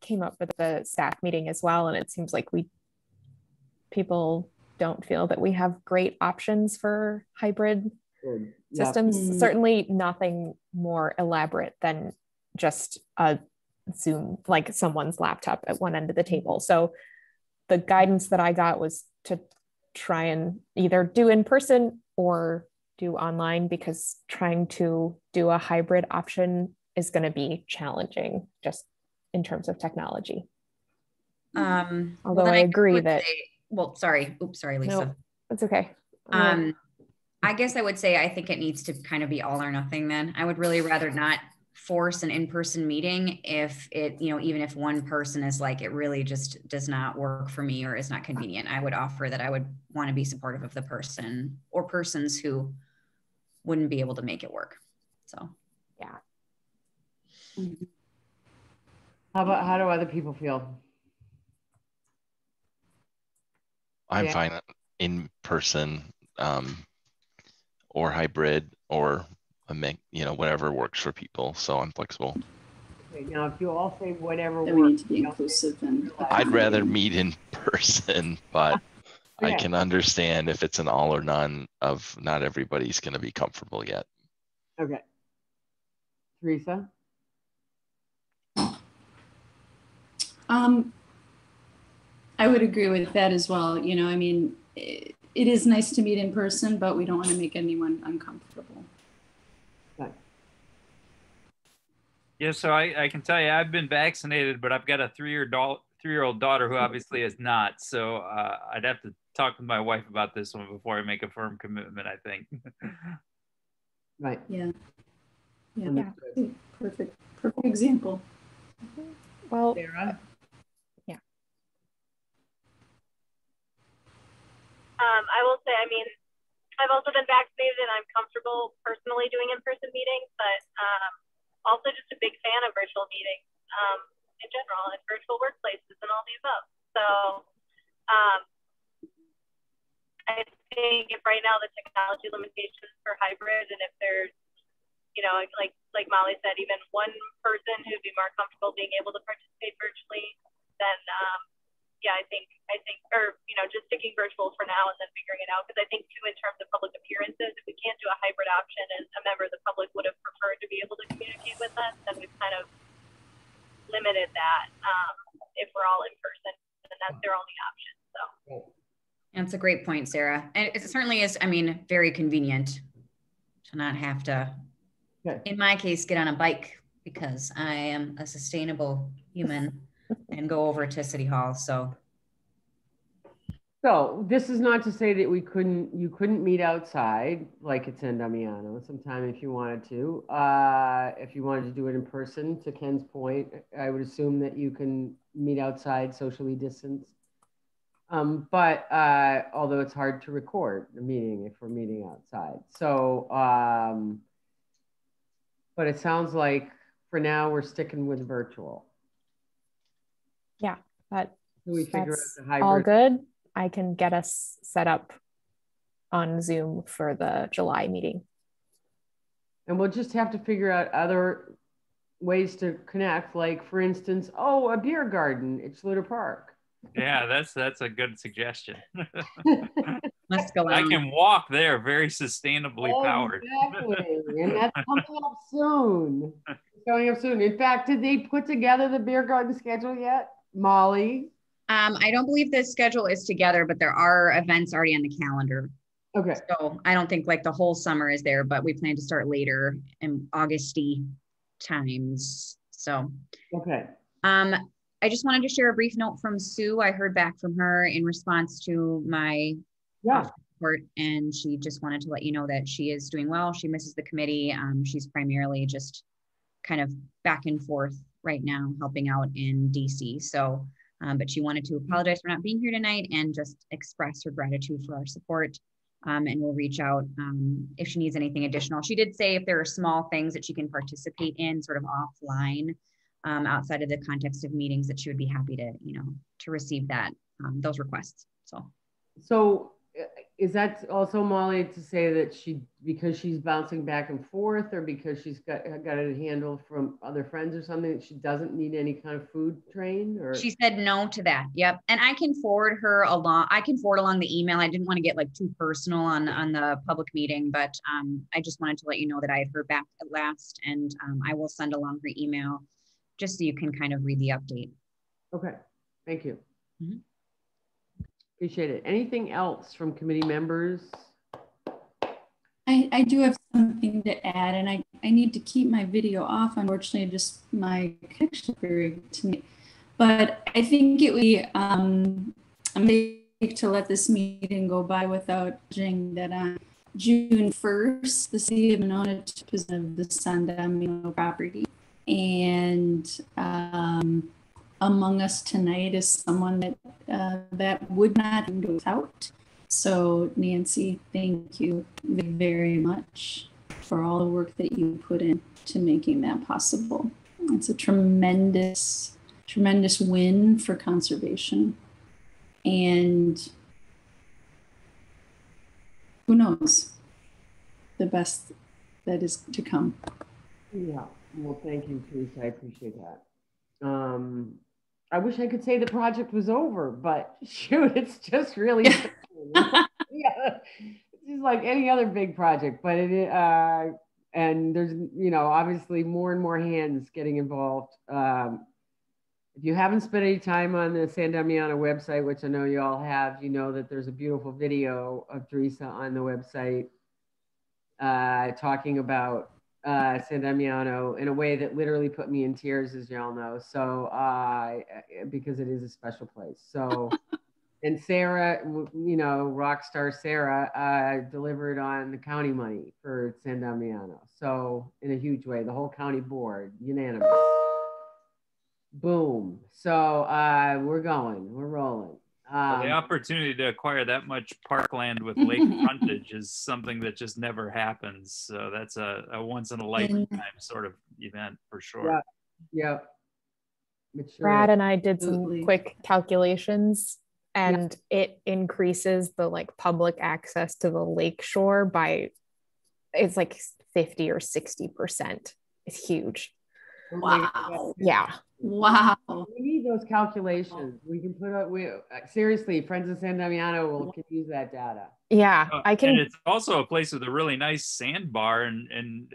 came up with the staff meeting as well. And it seems like people don't feel that we have great options for hybrid systems. Certainly nothing more elaborate than just a Zoom, like someone's laptop at one end of the table. So the guidance that I got was to try and either do in person or do online, because trying to do a hybrid option is going to be challenging just in terms of technology. Although I agree that sorry, Lisa. No, that's okay. I guess I would say I think it needs to kind of be all or nothing then. I would really rather not force an in-person meeting if it, even if one person is like, it really just does not work for me or is not convenient. I would offer that I would want to be supportive of the person or persons who wouldn't be able to make it work. So, yeah. How do other people feel? I'm fine in person, or hybrid, or whatever works for people. So I'm flexible. Okay, now if you all say whatever Then works, we need to be inclusive and I'd rather meet in person, but I can understand if it's an all or none of not everybody's going to be comfortable yet. Okay. Teresa? I would agree with that as well. It is nice to meet in person, but we don't want to make anyone uncomfortable. Okay. Yeah, so I can tell you I've been vaccinated, but I've got a three-year-old daughter who obviously is not. So I'd have to talk with my wife about this one before I make a firm commitment, I think. Right. Yeah. Perfect example. Well, Sarah? I will say, I've also been vaccinated and I'm comfortable personally doing in-person meetings, but also just a big fan of virtual meetings in general and virtual workplaces and all the above. So I think if right now the technology limitations for hybrid, and if there's, like Molly said, even one person who'd be more comfortable being able to participate virtually, then yeah, I think, or, just sticking virtual for now and then figuring it out. Because I think too, in terms of public appearances, if we can't do a hybrid option and a member of the public would have preferred to be able to communicate with us, then we've kind of limited that if we're all in person, and that's their only option. So that's a great point, Sarah. And it certainly is, very convenient to not have to, in my case, get on a bike because I am a sustainable human and go over to City Hall. So this is not to say that you couldn't meet outside like at San Damiano sometime if you wanted to. If you wanted to do it in person, to Ken's point, I would assume that you can meet outside socially distanced. But although it's hard to record the meeting if we're meeting outside. So, but it sounds like for now we're sticking with virtual. Yeah, but so we figure out the hybrid. All good. I can get us set up on Zoom for the July meeting. And we'll just have to figure out other ways to connect, like for instance, a beer garden at Schluter Park. Yeah, that's a good suggestion. Let's go. I can walk there, very sustainably powered. Exactly, and that's coming up soon. It's coming up soon. In fact, did they put together the beer garden schedule yet, Molly? I don't believe the schedule is together, but there are events already on the calendar. Okay. So I don't think like the whole summer is there, but we plan to start later in Augusty times. So, okay. I just wanted to share a brief note from Sue. I heard back from her in response to my report, and she just wanted to let you know that she is doing well. She misses the committee. She's primarily just kind of back and forth right now, helping out in DC. So, but she wanted to apologize for not being here tonight and just express her gratitude for our support. And we'll reach out if she needs anything additional. She did say if there are small things that she can participate in sort of offline outside of the context of meetings, that she would be happy to, to receive that, those requests. So is that also, Molly, to say that because she's bouncing back and forth, or because she's got it handled from other friends or something, that she doesn't need any kind of food train? Or she said no to that. Yep. And I can forward her along. I can forward along the email. I didn't want to get like too personal on the public meeting, but I just wanted to let you know that I had heard back at last, and I will send along her email just so you can kind of read the update. Okay. Thank you. Mm-hmm. Appreciate it. Anything else from committee members? I do have something to add, and I need to keep my video off. Unfortunately, just my connection very tonight. But I think it would be a mistake to let this meeting go by without saying that on June 1st, the city of Monona took possession of the San Damiano property. And among us tonight is someone that would not go without. So Nancy, thank you very much for all the work that you put in to making that possible. It's a tremendous win for conservation. And who knows, the best that is to come. Yeah, well, thank you, Teresa. I appreciate that. I wish I could say the project was over, but shoot, it's just really yeah, it's just like any other big project. But it and there's obviously more and more hands getting involved. If you haven't spent any time on the San Damiano website, which I know you all have, you know that there's a beautiful video of Teresa on the website talking about San Damiano in a way that literally put me in tears, as y'all know. So, because it is a special place. So, and Sarah, rock star Sarah, delivered on the county money for San Damiano. So, in a huge way, the whole county board, unanimous. Boom. So, we're rolling. Well, the opportunity to acquire that much parkland with lake frontage is something that just never happens. So that's a once in a lifetime sort of event for sure. Yeah. Brad and I did some quick calculations, and it increases the public access to the lake shore by, it's like 50 or 60%. It's huge. Wow. Yeah. Wow. We need those calculations. We can put up, seriously, Friends of San Damiano can use that data. Yeah, I And can. it's also a place with a really nice sandbar and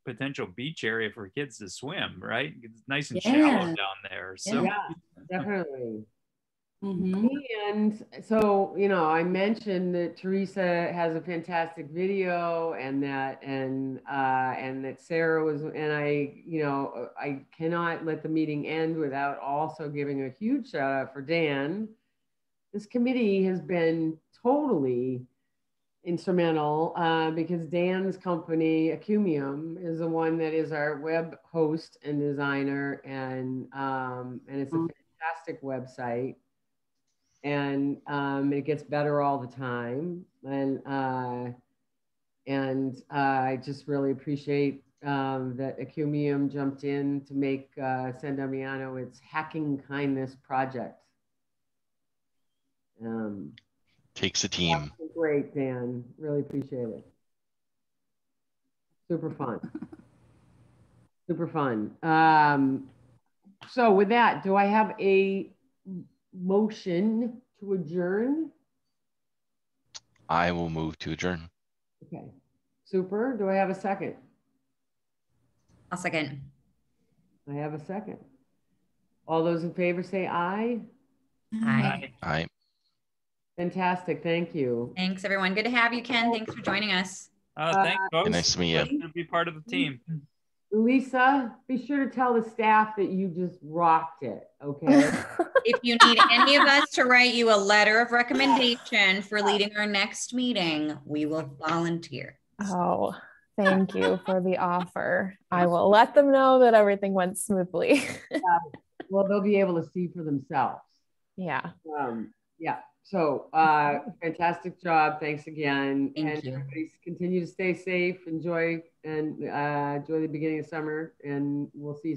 potential beach area for kids to swim, right? It's nice and shallow down there. So Yeah, definitely. Mm-hmm. And so, you know, I mentioned that Teresa has a fantastic video, and that Sarah was, and I, you know, I cannot let the meeting end without also giving a huge shout out for Dan. This committee has been totally instrumental because Dan's company, Acumium, is the one that is our web host and designer, and it's a fantastic website. And it gets better all the time. And I just really appreciate that Acumium jumped in to make San Damiano its Hacking Kindness project. Takes a team. Great, Dan. Really appreciate it. Super fun. Super fun. So with that, do I have a motion to adjourn? I will move to adjourn. Okay. Super. Do I have a second? I'll second. I have a second. All those in favor say aye. Aye. Aye. Fantastic. Thank you. Thanks, everyone. Good to have you, Ken. Thanks for joining us. thanks, folks. Nice to meet you. Pleasure to be part of the team. Lisa, be sure to tell the staff that you just rocked it, okay? If you need any of us to write you a letter of recommendation for leading our next meeting, we will volunteer. Oh, thank you for the offer. I will let them know that everything went smoothly. Well, they'll be able to see for themselves. Yeah. Yeah. So fantastic job. Thanks again. Thank you. Everybody continue to stay safe, enjoy the beginning of summer, and we'll see you soon.